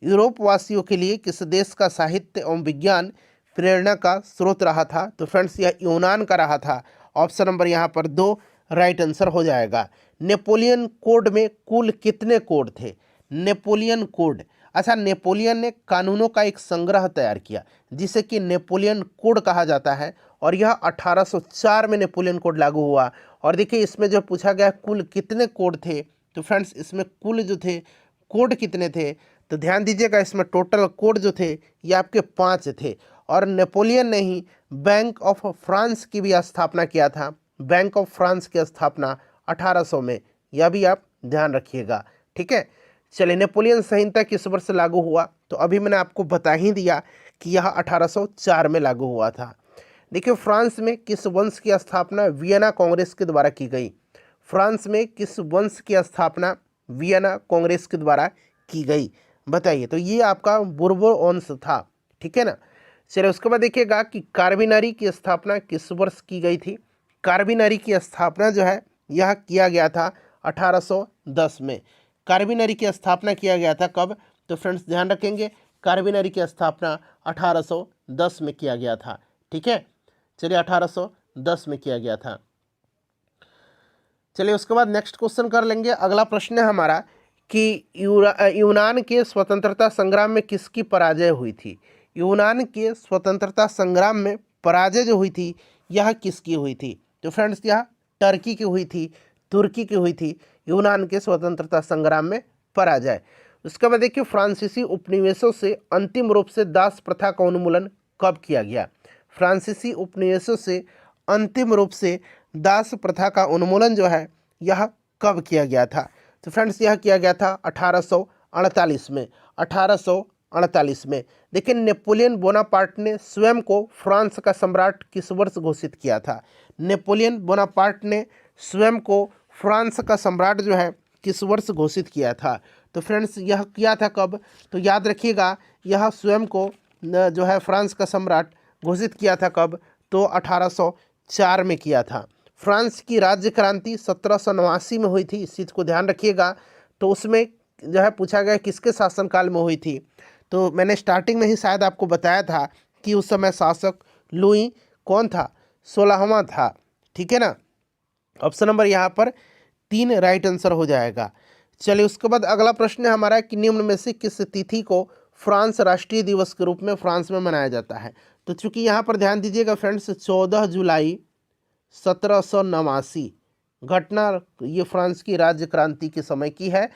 Speaker 1: यूरोपवासियों के लिए किस देश का साहित्य एवं विज्ञान प्रेरणा का स्रोत रहा था? तो फ्रेंड्स यह यूनान का रहा था। ऑप्शन नंबर यहाँ पर 2 राइट आंसर हो जाएगा। नेपोलियन कोड में कुल कितने कोड थे? नेपोलियन कोड, अच्छा, नेपोलियन ने कानूनों का एक संग्रह तैयार किया जिसे कि नेपोलियन कोड कहा जाता है, और यह 1804 में नेपोलियन कोड लागू हुआ। और देखिए इसमें जो पूछा गया कुल कितने कोड थे, तो फ्रेंड्स इसमें कुल जो थे कोड कितने थे? तो ध्यान दीजिएगा, इसमें टोटल कोड जो थे ये आपके 5 थे। और नेपोलियन ने ही बैंक ऑफ फ्रांस की भी स्थापना किया था। बैंक ऑफ फ्रांस की स्थापना 1800 में, यह भी आप ध्यान रखिएगा। ठीक है, चलिए नेपोलियन संहिता किस वर्ष लागू हुआ? तो अभी मैंने आपको बता ही दिया कि यह 1804 में लागू हुआ था। देखिए फ्रांस में किस वंश की स्थापना वियना कांग्रेस के द्वारा की गई? फ्रांस में किस वंश की स्थापना वियना कांग्रेस के द्वारा की गई? बताइए। तो ये आपका बुर्बो वंश था। ठीक है ना। चलिए उसके बाद देखिएगा कि कार्बिनरी की स्थापना किस वर्ष की गई थी? कार्बिनरी की स्थापना जो है यह किया गया था 1810 में। कार्बिनरी की स्थापना किया गया था कब? तो फ्रेंड्स ध्यान रखेंगे, कार्बिनरी की स्थापना 1810 में किया गया था। ठीक है, चलिए 1810 में किया गया था। चलिए उसके बाद नेक्स्ट क्वेश्चन कर लेंगे। अगला प्रश्न है हमारा कि यूनान के स्वतंत्रता संग्राम में किसकी पराजय हुई थी? यूनान के स्वतंत्रता संग्राम में पराजय जो हुई थी यह किसकी हुई थी? तो फ्रेंड्स यह टर्की की हुई थी, तुर्की की हुई थी यूनान के स्वतंत्रता संग्राम में पराजय। उसके बाद देखिए फ्रांसीसी उपनिवेशों से अंतिम रूप से दास प्रथा का उन्मूलन कब किया गया? फ्रांसीसी उपनिवेशों से अंतिम रूप से दास प्रथा का उन्मूलन जो है यह कब किया गया था? तो फ्रेंड्स यह किया गया था 1848 में। 1848 में। देखिए नेपोलियन बोनापार्ट ने स्वयं को फ्रांस का सम्राट किस वर्ष घोषित किया था? नेपोलियन बोनापार्ट ने स्वयं को फ्रांस का सम्राट जो है किस वर्ष घोषित किया था? तो फ्रेंड्स यह किया था कब? तो याद रखिएगा, यह स्वयं को जो है फ्रांस का सम्राट घोषित किया था कब? तो 1804 में किया था। फ्रांस की राज्य क्रांति 1789 में हुई थी, इस चीज़ को ध्यान रखिएगा। तो उसमें जो है पूछा गया किसके शासनकाल में हुई थी? तो मैंने स्टार्टिंग में ही शायद आपको बताया था कि उस समय शासक लुई कौन था? 16वां था। ठीक है ना। ऑप्शन नंबर यहाँ पर 3 राइट आंसर हो जाएगा। चलिए उसके बाद अगला प्रश्न है हमारा कि निम्न में से किस तिथि को फ्रांस राष्ट्रीय दिवस के रूप में फ्रांस में मनाया जाता है? तो चूंकि यहाँ पर ध्यान दीजिएगा फ्रेंड्स, 14 जुलाई 1789 घटना ये फ्रांस की राज्य क्रांति के समय की है।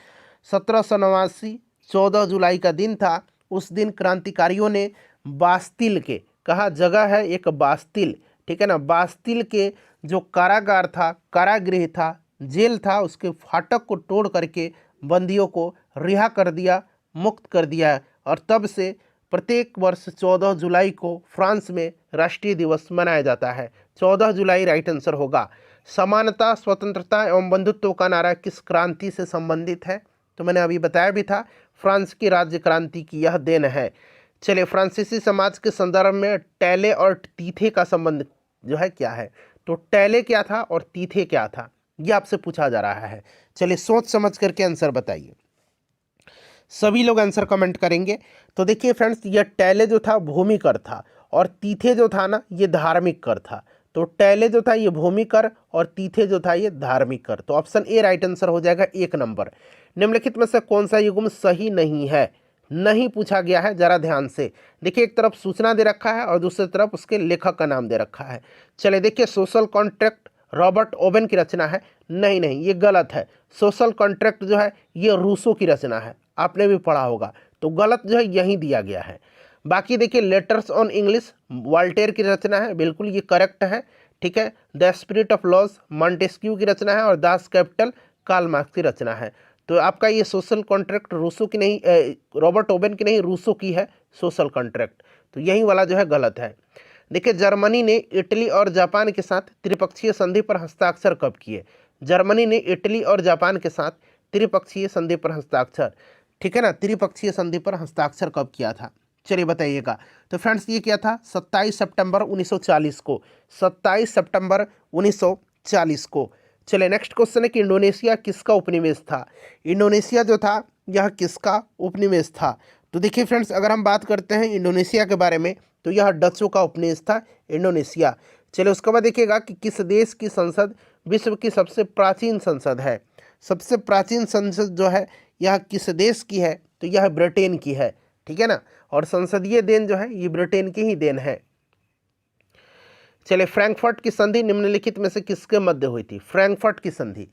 Speaker 1: 1789 14 जुलाई का दिन था। उस दिन क्रांतिकारियों ने बास्तिल के, कहा जगह है एक बास्तिल, ठीक है ना, बास्तिल के जो कारागार था, कारागृह था, जेल था, उसके फाटक को तोड़ करके बंदियों को रिहा कर दिया, मुक्त कर दिया। और तब से प्रत्येक वर्ष 14 जुलाई को फ्रांस में राष्ट्रीय दिवस मनाया जाता है। 14 जुलाई राइट आंसर होगा। समानता, स्वतंत्रता एवं बंधुत्व का नारा किस क्रांति से संबंधित है? तो मैंने अभी बताया भी था, फ्रांस की राज्य क्रांति की यह देन है। चलिए फ्रांसीसी समाज के संदर्भ में टैले और तीथे का संबंध जो है क्या है? तो टैले क्या था और तीथे क्या था, ये आपसे पूछा जा रहा है। चलिए सोच समझ करके आंसर बताइए। सभी लोग आंसर कमेंट करेंगे। तो देखिए फ्रेंड्स, यह टैले जो था भूमि कर था और तीथे जो था ना ये धार्मिक कर था। तो टैले जो था ये भूमि कर और तीथे जो था ये धार्मिक कर। तो ऑप्शन ए राइट आंसर हो जाएगा 1 नंबर। निम्नलिखित में से कौन सा युग्म सही नहीं है? नहीं पूछा गया है, जरा ध्यान से देखिए। एक तरफ सूचना दे रखा है और दूसरी तरफ उसके लेखक का नाम दे रखा है। चलिए देखिए, सोशल कॉन्ट्रैक्ट रॉबर्ट ओवेन की रचना है। नहीं नहीं, ये गलत है। सोशल कॉन्ट्रैक्ट जो है ये रूसो की रचना है, आपने भी पढ़ा होगा। तो गलत जो है यही दिया गया है। बाकी देखिए लेटर्स ऑन इंग्लिश वॉल्टेयर की रचना है, बिल्कुल ये करेक्ट है, ठीक है। The spirit of laws Montesquieu की रचना है और दास कैपिटल कार्ल मार्क्स की रचना है। तो आपका ये सोशल कॉन्ट्रैक्ट रूसो की नहीं, रॉबर्ट ओवेन की नहीं, रूसो की है सोशल कॉन्ट्रैक्ट, तो यही वाला जो है गलत है। देखिए जर्मनी ने इटली और जापान के साथ त्रिपक्षीय संधि पर हस्ताक्षर कब किए? जर्मनी ने इटली और जापान के साथ त्रिपक्षीय संधि पर हस्ताक्षर, ठीक है ना, त्रिपक्षीय संधि पर हस्ताक्षर कब किया था? चलिए बताइएगा। तो फ्रेंड्स ये किया था 27 सितंबर 1940 को, 27 सितंबर 1940 को। चलिए नेक्स्ट क्वेश्चन है कि इंडोनेशिया किसका उपनिवेश था? इंडोनेशिया जो था यह किसका उपनिवेश था? तो देखिए फ्रेंड्स अगर हम बात करते हैं इंडोनेशिया के बारे में तो यह डचों का उपनिवेश था इंडोनेशिया। चलिए उसके बाद देखिएगा कि किस देश की संसद विश्व की सबसे प्राचीन संसद है? सबसे प्राचीन संसद जो है यह किस देश की है? तो यह ब्रिटेन की है, ठीक है ना, और संसदीय देन जो है ये ब्रिटेन की ही देन है। चलिए फ्रैंकफर्ट की संधि निम्नलिखित में से किसके मध्य हुई थी? फ्रैंकफर्ट की संधि,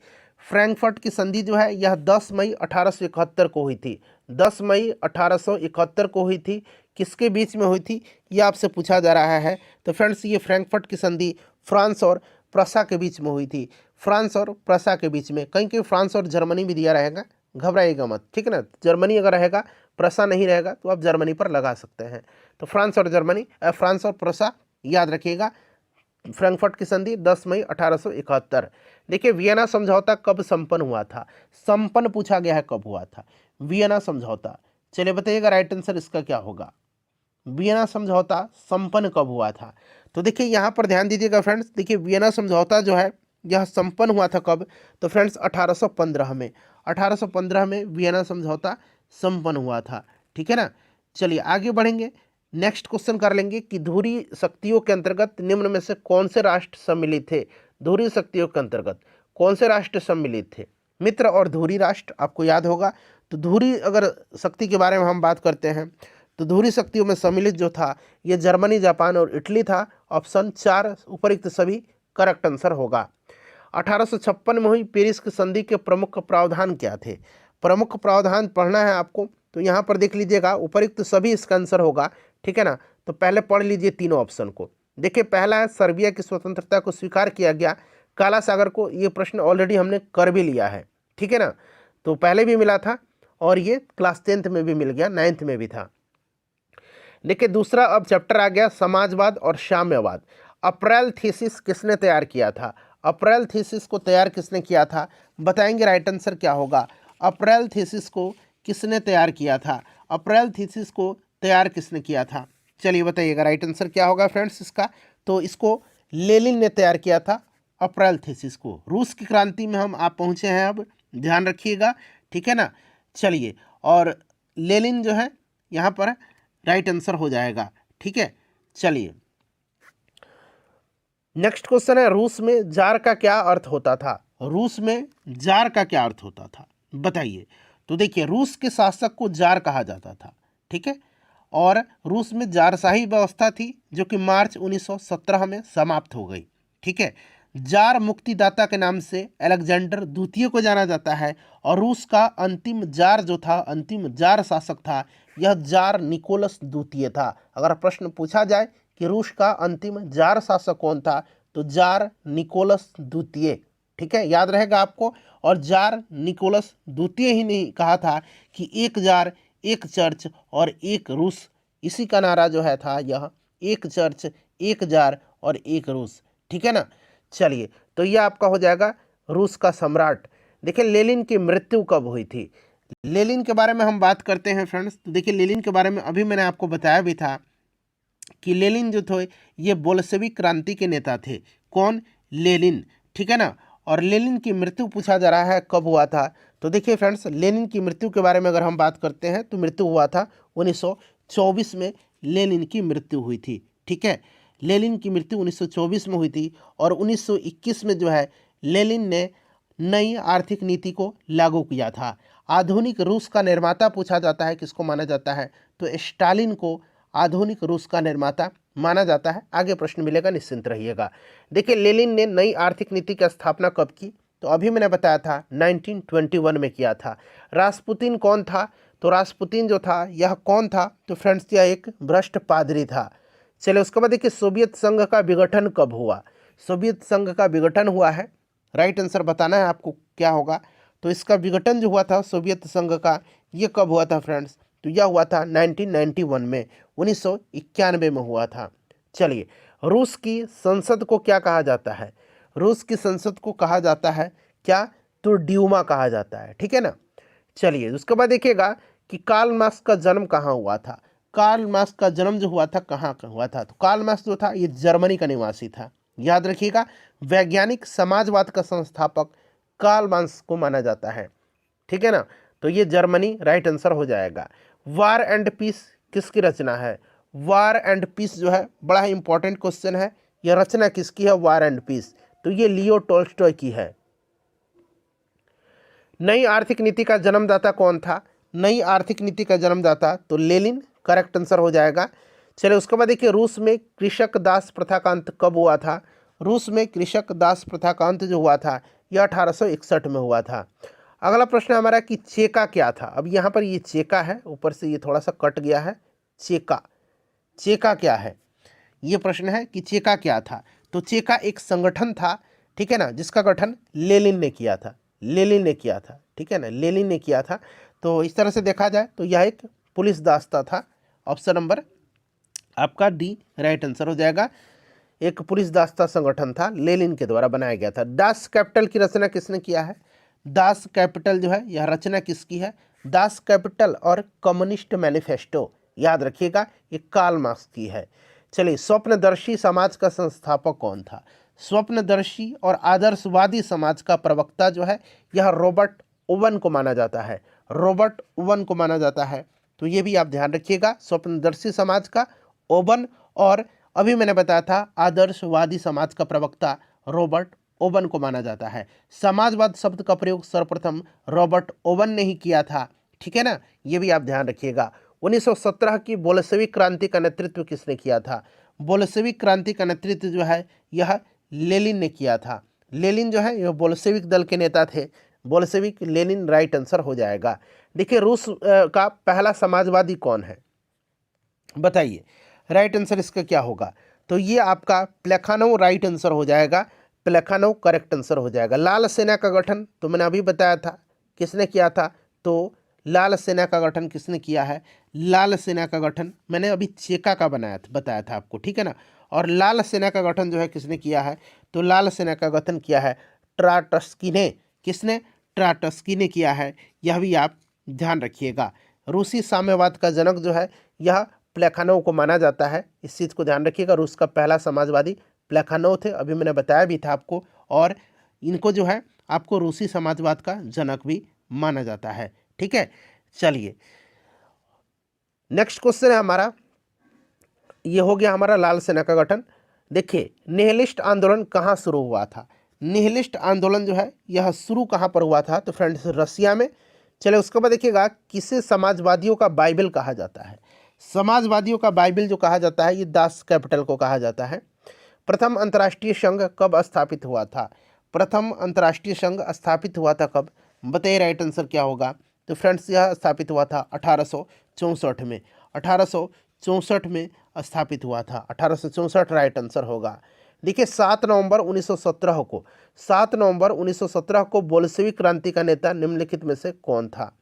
Speaker 1: फ्रैंकफर्ट की संधि जो है यह 10 मई 1871 को हुई थी, 10 मई 1871 को हुई थी। किसके बीच में हुई थी यह आपसे पूछा जा रहा है। तो फ्रेंड्स ये फ्रैंकफर्ट की संधि फ्रांस और प्रसा के बीच में हुई थी, फ्रांस और प्रसा के बीच में। कहीं कहीं फ्रांस और जर्मनी भी दिया रहेगा, घबराइएगा मत, ठीक है ना। जर्मनी अगर रहेगा प्रसा नहीं रहेगा तो आप जर्मनी पर लगा सकते हैं। तो फ्रांस और जर्मनी, फ्रांस और प्रसा याद रखिएगा। फ्रैंकफर्ट की संधि 10 मई 1871। देखिए वियना समझौता कब संपन्न हुआ था? संपन्न पूछा गया है कब हुआ था वियना समझौता। चलिए बताइएगा राइट आंसर इसका क्या होगा? वियना समझौता संपन्न कब हुआ था? तो देखिए यहाँ पर ध्यान दीजिएगा फ्रेंड्स, देखिए वियना समझौता जो है यह संपन्न हुआ था कब? तो फ्रेंड्स 1815 में, 1815 में वियना समझौता संपन्न हुआ था, ठीक है ना। चलिए आगे बढ़ेंगे, नेक्स्ट क्वेश्चन कर लेंगे कि धुरी शक्तियों के अंतर्गत निम्न में से कौन से राष्ट्र सम्मिलित थे? धुरी शक्तियों के अंतर्गत कौन से राष्ट्र सम्मिलित थे? मित्र और धुरी राष्ट्र आपको याद होगा। तो धुरी अगर शक्ति के बारे में हम बात करते हैं तो धुरी शक्तियों में सम्मिलित जो था ये जर्मनी, जापान और इटली था। ऑप्शन 4 उपरोक्त सभी करेक्ट आंसर होगा। 1856 में हुई पेरिस की संधि के प्रमुख प्रावधान क्या थे? प्रमुख प्रावधान पढ़ना है आपको, तो यहाँ पर देख लीजिएगा उपरोक्त सभी इसका आंसर होगा, ठीक है ना। तो पहले पढ़ लीजिए तीनों ऑप्शन को। देखिए पहला है सर्बिया की स्वतंत्रता को स्वीकार किया गया, काला सागर को, ये प्रश्न ऑलरेडी हमने कर भी लिया है, ठीक है ना। तो पहले भी मिला था और ये क्लास 10th में भी मिल गया, 9th में भी था। देखिए दूसरा अब चैप्टर आ गया समाजवाद और साम्यवाद। अप्रैल थीसिस किसने तैयार किया था? अप्रैल थीसिस को तैयार किसने किया था? बताएंगे राइट आंसर क्या होगा? अप्रैल थीसिस को किसने तैयार किया था? अप्रैल थीसिस को तैयार किसने किया था? चलिए बताइएगा राइट आंसर क्या होगा फ्रेंड्स इसका? तो इसको लेनिन ने तैयार किया था, अप्रैल थीसिस को। रूस की क्रांति में हम आप पहुँचे हैं, अब ध्यान रखिएगा, ठीक है ना। चलिए और लेनिन जो है यहाँ पर राइट आंसर हो जाएगा, ठीक है। चलिए नेक्स्ट क्वेश्चन है रूस में जार का क्या अर्थ होता था? रूस में जार का क्या अर्थ होता था बताइए। तो देखिए रूस के शासक को जार कहा जाता था, ठीक है, और रूस में जारशाही व्यवस्था थी जो कि मार्च 1917 में समाप्त हो गई, ठीक है। जार मुक्तिदाता के नाम से अलेक्जेंडर द्वितीय को जाना जाता है और रूस का अंतिम जार जो था, अंतिम जार शासक था, यह जार निकोलस द्वितीय था। अगर प्रश्न पूछा जाए कि रूस का अंतिम जार शासक कौन था तो जार निकोलस द्वितीय, ठीक है, याद रहेगा आपको। और जार निकोलस द्वितीय ही नहीं कहा था कि एक जार, एक चर्च और एक रूस, इसी का नारा जो है था यह एक चर्च, एक जार और एक रूस, ठीक है ना। चलिए तो यह आपका हो जाएगा रूस का सम्राट। देखिए लेनिन की मृत्यु कब हुई थी? लेनिन के बारे में हम बात करते हैं फ्रेंड्स। तो देखिए लेनिन के बारे में अभी मैंने आपको बताया भी था कि लेनिन जो थे ये बोल्शेविक क्रांति के नेता थे। कौन? लेनिन, ठीक है ना। और लेनिन की मृत्यु पूछा जा रहा है कब हुआ था? तो देखिए फ्रेंड्स लेनिन की मृत्यु के बारे में अगर हम बात करते हैं तो मृत्यु हुआ था 1924 में लेनिन की मृत्यु हुई थी, ठीक है। लेनिन की मृत्यु 1924 में हुई थी और 1921 में जो है लेनिन ने नई आर्थिक नीति को लागू किया था। आधुनिक रूस का निर्माता पूछा जाता है किसको माना जाता है? तो स्टालिन को आधुनिक रूस का निर्माता माना जाता है। आगे प्रश्न मिलेगा, निश्चिंत रहिएगा। देखिए लेनिन ने नई आर्थिक नीति की स्थापना कब की? तो अभी मैंने बताया था 1921 में किया था। रास्पुतिन कौन था? तो रास्पुतिन जो था यह कौन था? तो फ्रेंड्स यह एक भ्रष्ट पादरी था। चलिए उसके बाद देखिए सोवियत संघ का विघटन कब हुआ? सोवियत संघ का विघटन हुआ है, राइट आंसर बताना है आपको क्या होगा। तो इसका विघटन जो हुआ था सोवियत संघ का, ये कब हुआ था फ्रेंड्स? तो यह हुआ था 1991 में, 1991 में हुआ था। चलिए रूस की संसद को क्या कहा जाता है? रूस की संसद को कहा जाता है क्या? तो ड्यूमा कहा जाता है, ठीक है ना। चलिए उसके बाद देखिएगा कि कार्ल मार्क्स का जन्म कहाँ हुआ था? कार्ल मार्क्स का जन्म जो हुआ था कहाँ हुआ था? तो कार्ल मार्क्स जो था ये जर्मनी का निवासी था, याद रखिएगा। वैज्ञानिक समाजवाद का संस्थापक कार्ल मार्क्स को माना जाता है, ठीक है ना। तो ये जर्मनी राइट आंसर हो जाएगा। वार एंड पीस किसकी रचना है? वार एंड पीस जो है बड़ा ही इंपॉर्टेंट क्वेश्चन है। यह रचना किसकी है वार एंड पीस? तो ये लियो टोल्स्टॉय की है। नई आर्थिक नीति का जन्मदाता कौन था? नई आर्थिक नीति का जन्मदाता तो लेनिन, करेक्ट आंसर हो जाएगा। चलिए उसके बाद देखिए रूस में कृषक दास प्रथा का अंत कब हुआ था? रूस में कृषक दास प्रथा का अंत जो हुआ था यह 1861 में हुआ था। अगला प्रश्न हमारा कि चेका क्या था? अब यहाँ पर ये चेका है, ऊपर से ये थोड़ा सा कट गया है। चेका, चेका क्या है? ये प्रश्न है कि चेका क्या था। तो चेका एक संगठन था, ठीक है ना, जिसका गठन लेनिन ने किया था। लेनिन ने किया था, ठीक है ना, लेनिन ने किया था। तो इस तरह से देखा जाए तो यह एक पुलिस दास्ता था। ऑप्शन नंबर आपका डी राइट आंसर हो जाएगा। एक पुलिस दास्ता संगठन था, लेनिन के द्वारा बनाया गया था। दास कैपिटल की रचना किसने किया है? दास कैपिटल जो है यह रचना किसकी है? दास कैपिटल और कम्युनिस्ट मैनिफेस्टो, याद रखिएगा, ये कार्ल मार्क्स की है। चलिए स्वप्नदर्शी समाज का संस्थापक कौन था? स्वप्नदर्शी और आदर्शवादी समाज का प्रवक्ता जो है यह रॉबर्ट ओवन को माना जाता है। रॉबर्ट ओवन को माना जाता है। तो ये भी आप ध्यान रखिएगा, स्वप्नदर्शी समाज का ओवन, और अभी मैंने बताया था आदर्शवादी समाज का प्रवक्ता रॉबर्ट ओवन को माना जाता है। समाजवाद शब्द का प्रयोग सर्वप्रथम रॉबर्ट ओवन ने ही किया था, ठीक है ना, ये भी आप ध्यान रखिएगा। 1917 की बोल्शेविक क्रांति का नेतृत्व किसने किया था? बोल्शेविक क्रांति का नेतृत्व जो है यह लेनिन ने किया था। लेनिन जो है यह बोल्शेविक दल के नेता थे। बोल्शेविक, लेनिन राइट आंसर हो जाएगा। देखिए रूस का पहला समाजवादी कौन है बताइए? राइट आंसर इसका क्या होगा? तो ये आपका प्लेखानोव राइट आंसर हो जाएगा। प्लेखानोव करेक्ट आंसर हो जाएगा। लाल सेना का गठन तो मैंने अभी बताया था किसने किया था। तो लाल सेना का गठन किसने किया है? लाल सेना का गठन मैंने अभी चेका का बताया था आपको, ठीक है ना। और लाल सेना का गठन जो है किसने किया है? तो लाल सेना का गठन किया है ट्राटस्की ने। किसने? ट्राटस्की ने किया है, यह भी आप ध्यान रखिएगा। रूसी साम्यवाद का जनक जो है यह प्लेखानोव को माना जाता है, इस चीज़ को ध्यान रखिएगा। रूस का पहला समाजवादी प्लेखानोव थे, अभी मैंने बताया भी था आपको। और इनको जो है आपको रूसी समाजवाद का जनक भी माना जाता है, ठीक है। चलिए नेक्स्ट क्वेश्चन है हमारा, ये हो गया हमारा लाल सेना का गठन। देखिए निहिलिस्ट आंदोलन कहाँ शुरू हुआ था? निहिलिस्ट आंदोलन जो है यह शुरू कहाँ पर हुआ था? तो फ्रेंड्स रसिया में। चलिए उसके बाद देखिएगा किसे समाजवादियों का बाइबल कहा जाता है? समाजवादियों का बाइबल जो कहा जाता है ये दास कैपिटल को कहा जाता है। प्रथम अंतर्राष्ट्रीय संघ कब स्थापित हुआ था? प्रथम अंतर्राष्ट्रीय संघ स्थापित हुआ था कब? बताइए राइट आंसर क्या होगा? तो फ्रेंड्स यह स्थापित हुआ था 1864 में। 1864 में स्थापित हुआ था, 1864 राइट आंसर होगा। देखिए 7 नवंबर 1917 को, 7 नवंबर 1917 को बोल्शेविक क्रांति का नेता निम्नलिखित में से कौन था?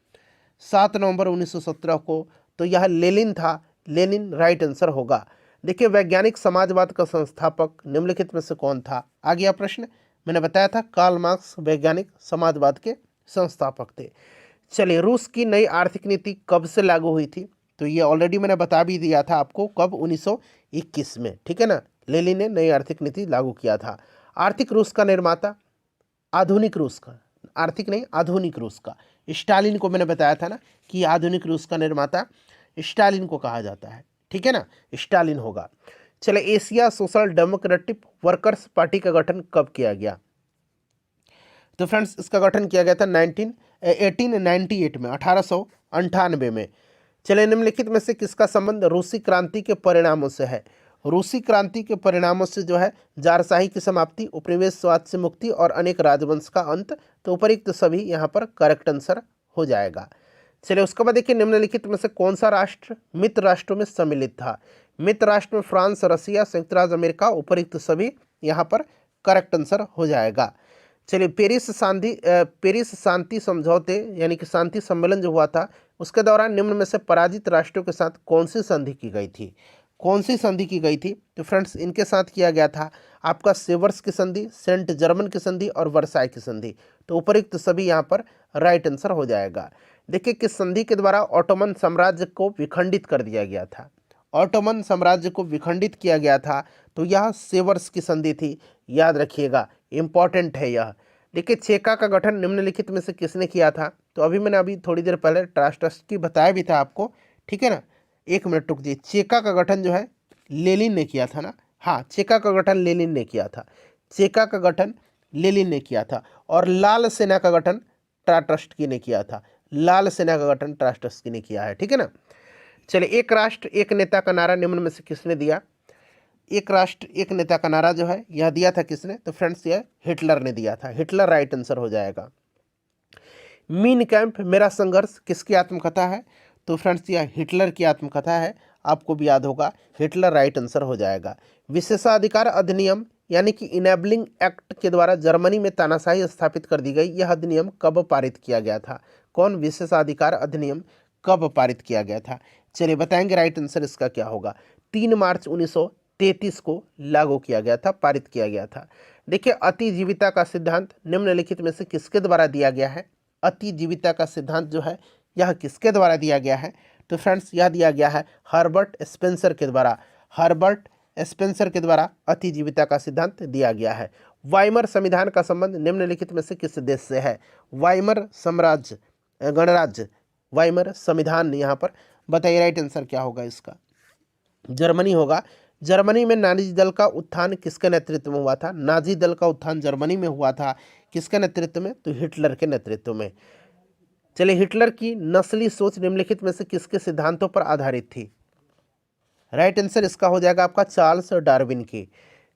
Speaker 1: 7 नवंबर 1917 को, तो यह लेनिन था। लेनिन राइट आंसर होगा। देखिए वैज्ञानिक समाजवाद का संस्थापक निम्नलिखित में से कौन था? आ गया प्रश्न, मैंने बताया था कार्ल मार्क्स वैज्ञानिक समाजवाद के संस्थापक थे। चलिए रूस की नई आर्थिक नीति कब से लागू हुई थी? तो ये ऑलरेडी मैंने बता भी दिया था आपको, कब? 1921 में, ठीक है ना। लेनिन ने नई आर्थिक नीति लागू किया था। आर्थिक रूस का निर्माता, आधुनिक रूस का, आर्थिक नहीं आधुनिक रूस का, स्टालिन को मैंने बताया था ना कि आधुनिक रूस का निर्माता स्टालिन को कहा जाता है, ठीक है ना, स्टालिन होगा। चले Asia social democratic workers party का गठन कब किया गया? तो फ्रेंड्स इसका गठन किया गया था 1898 में, 1898 में। चले निम्नलिखित में से किसका संबंध रूसी क्रांति के परिणामों से है? रूसी क्रांति के परिणामों से जो है जारशाही की समाप्ति, उपनिवेशवाद से मुक्ति और अनेक राजवंश का अंत। तो उपरोक्त सभी यहाँ पर करेक्ट आंसर हो जाएगा। चलिए उसके बाद देखिए निम्नलिखित में से कौन सा राष्ट्र मित्र राष्ट्रों में सम्मिलित था। मित्र राष्ट्र में फ्रांस, रसिया, संयुक्त राज्य अमेरिका, उपरोक्त सभी यहाँ पर करेक्ट आंसर हो जाएगा। चलिए पेरिस शांति समझौते यानी कि शांति सम्मेलन जो हुआ था उसके दौरान निम्न में से पराजित राष्ट्रों के साथ कौन सी संधि की गई थी। कौन सी संधि की गई थी? तो फ्रेंड्स इनके साथ किया गया था आपका सेवर्स की संधि, सेंट जर्मन की संधि और वर्साई की संधि। तो उपरोक्त सभी यहाँ पर राइट आंसर हो जाएगा। देखिए किस संधि के द्वारा ऑटोमन साम्राज्य को विखंडित कर दिया गया था। ऑटोमन साम्राज्य को विखंडित किया गया था तो यह सेवर्स की संधि थी, याद रखिएगा, इंपॉर्टेंट है यह। देखिए चेका का गठन निम्नलिखित में से किसने किया था? तो मैंने थोड़ी देर पहले ट्रास्टस की बताया भी था आपको, ठीक है ना। एक मिनट रुक जाइए। चेका का गठन जो है लेनिन ने किया था ना। हाँ, चेका का गठन लेनिन ने किया था। चेका का गठन लेनिन ने किया था और लाल सेना का गठन ट्रास्टस्की ने किया था। लाल सेना का गठन ट्रास्टस्की ने किया है, ठीक है ना। चलिए एक राष्ट्र एक नेता का नारा निम्न में से किसने दिया? एक राष्ट्र एक नेता का नारा जो है यह दिया था किसने? तो फ्रेंड्स यह हिटलर ने दिया था। हिटलर राइट आंसर हो जाएगा। मीन कैंप मेरा संघर्ष किसकी आत्मकथा है? तो फ्रेंड्स यह हिटलर की आत्मकथा है, आपको भी याद होगा। हिटलर राइट आंसर हो जाएगा। विशेषाधिकार अधिनियम यानी कि इनेबलिंग एक्ट के द्वारा जर्मनी में तानाशाही स्थापित कर दी गई, यह अधिनियम कब पारित किया गया था? कौन विशेषाधिकार अधिनियम कब पारित किया गया था? चलिए बताएंगे राइट आंसर इसका क्या होगा। 3 मार्च 1933 को लागू किया गया था, पारित किया गया था। देखिए अतिजीविता का सिद्धांत निम्नलिखित में से किसके द्वारा दिया गया है? अतिजीविता का सिद्धांत जो है यह किसके द्वारा दिया गया है? तो फ्रेंड्स यह दिया गया है हर्बर्ट स्पेंसर के द्वारा। हर्बर्ट स्पेंसर के द्वारा अतिजीविता का सिद्धांत दिया गया है। वाइमर संविधान का संबंध निम्नलिखित में से किस देश से है? वाइमर साम्राज्य गणराज्य वाइमर संविधान यहाँ पर बताइए राइट आंसर क्या होगा इसका? जर्मनी होगा। जर्मनी में नाजी दल का उत्थान किसके नेतृत्व में हुआ था? नाजी दल का उत्थान जर्मनी में हुआ था, किसके नेतृत्व में? तो हिटलर के नेतृत्व में। चलिए हिटलर की नस्ली सोच निम्नलिखित में से किसके सिद्धांतों पर आधारित थी? राइट आंसर इसका हो जाएगा आपका चार्ल्स डार्विन की।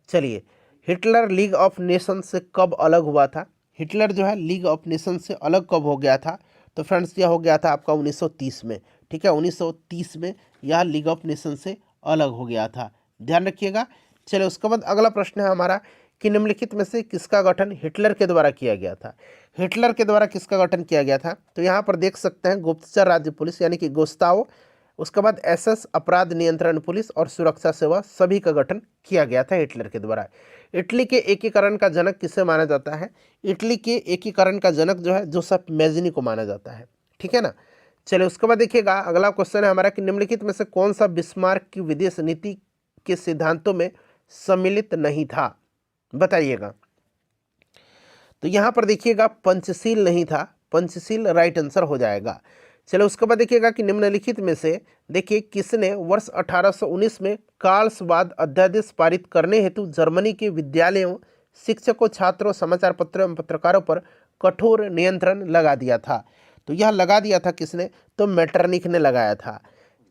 Speaker 1: चलिए हिटलर लीग ऑफ नेशंस से कब अलग हुआ था? हिटलर जो है लीग ऑफ नेशंस से अलग कब हो गया था? तो फ्रेंड्स यह हो गया था आपका 1930 में, ठीक है। 1930 में यह लीग ऑफ नेशंस से अलग हो गया था, ध्यान रखिएगा। चलिए उसके बाद अगला प्रश्न है हमारा कि निम्नलिखित में से किसका गठन हिटलर के द्वारा किया गया था? हिटलर के द्वारा किसका गठन किया गया था? तो यहाँ पर देख सकते हैं गुप्तचर राज्य पुलिस यानी कि गोस्ताओ, उसके बाद एसएस अपराध नियंत्रण पुलिस और सुरक्षा सेवा, सभी का गठन किया गया था हिटलर के द्वारा। इटली के एकीकरण का जनक किसे माना जाता है? इटली के एकीकरण का जनक जो है जोसेफ मैज़नी को माना जाता है, ठीक है ना। चलिए उसके बाद देखिएगा अगला क्वेश्चन है हमारा कि निम्नलिखित में से कौन सा बिस्मार्क की विदेश नीति के सिद्धांतों में सम्मिलित नहीं था? बताइएगा। तो यहाँ पर देखिएगा पंचशील नहीं था, पंचशील राइट आंसर हो जाएगा। चलो उसके बाद देखिएगा कि निम्नलिखित में से देखिए किसने वर्ष 1819 में कार्लसवाद अध्यादेश पारित करने हेतु जर्मनी के विद्यालयों, शिक्षकों, छात्रों, समाचार पत्रों एवं पत्रकारों पर कठोर नियंत्रण लगा दिया था? तो यह लगा दिया था किसने? तो मेटरनिख ने लगाया था।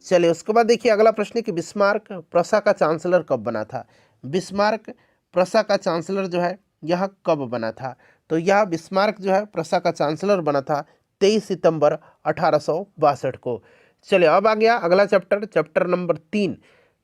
Speaker 1: चलिए उसके बाद देखिए अगला प्रश्न है कि बिस्मार्क प्रसा का चांसलर कब बना था? बिस्मार्क प्रसा का चांसलर जो है यह कब बना था? तो यह बिस्मार्क जो है प्रसा का चांसलर बना था 23 सितंबर 1862 को। चलिए अब आ गया अगला चैप्टर, चैप्टर नंबर 3।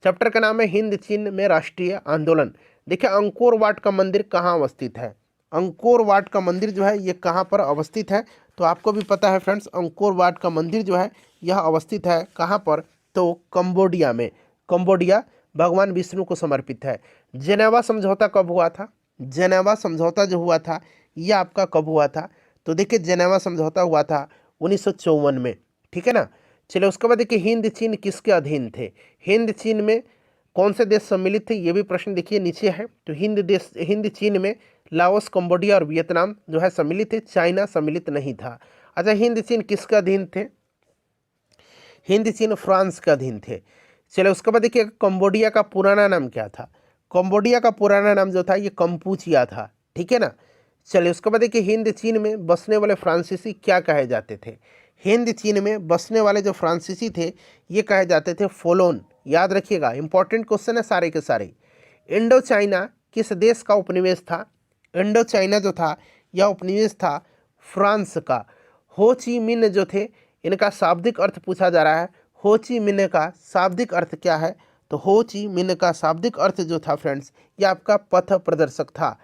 Speaker 1: चैप्टर का नाम है हिंद चीन में राष्ट्रीय आंदोलन। देखिए अंकोर वाट का मंदिर कहाँ अवस्थित है? अंकोर वाट का मंदिर जो है ये कहाँ पर अवस्थित है? तो आपको भी पता है फ्रेंड्स, अंकोर वाट का मंदिर जो है यह अवस्थित है कहाँ पर? तो कंबोडिया में। कंबोडिया भगवान विष्णु को समर्पित है। जेनेवा समझौता कब हुआ था? जेनेवा समझौता जो हुआ था यह आपका कब हुआ था? तो देखिए जेनेवा समझौता हुआ था 1954 में, ठीक है ना। चलिए उसके बाद देखिए हिंद चीन किसके अधीन थे? हिंद चीन में कौन से देश सम्मिलित थे? ये भी प्रश्न देखिए नीचे है। तो हिंद चीन में लाओस, कंबोडिया और वियतनाम जो है सम्मिलित थे, चाइना सम्मिलित नहीं था। अच्छा हिंद चीन किसके अधीन थे? हिंद चीन फ्रांस के अधीन थे। चलिए उसके बाद देखिए कंबोडिया का पुराना नाम क्या था? कंबोडिया का पुराना नाम जो था ये कंपूचिया था, ठीक है ना। चलिए उसके बाद देखिए हिंद चीन में बसने वाले फ्रांसीसी क्या कहे जाते थे? हिंद चीन में बसने वाले जो फ्रांसीसी थे ये कहे जाते थे फोलोन, याद रखिएगा, इंपॉर्टेंट क्वेश्चन है सारे के सारे। इंडो चाइना किस देश का उपनिवेश था? इंडो चाइना जो था यह उपनिवेश था फ्रांस का। हो ची मिन्ह जो थे इनका शाब्दिक अर्थ पूछा जा रहा है। हो ची मिन्ह का शाब्दिक अर्थ क्या है? तो हो ची मिन्ह का शाब्दिक अर्थ जो था फ्रेंड्स, ये आपका पथ प्रदर्शक था।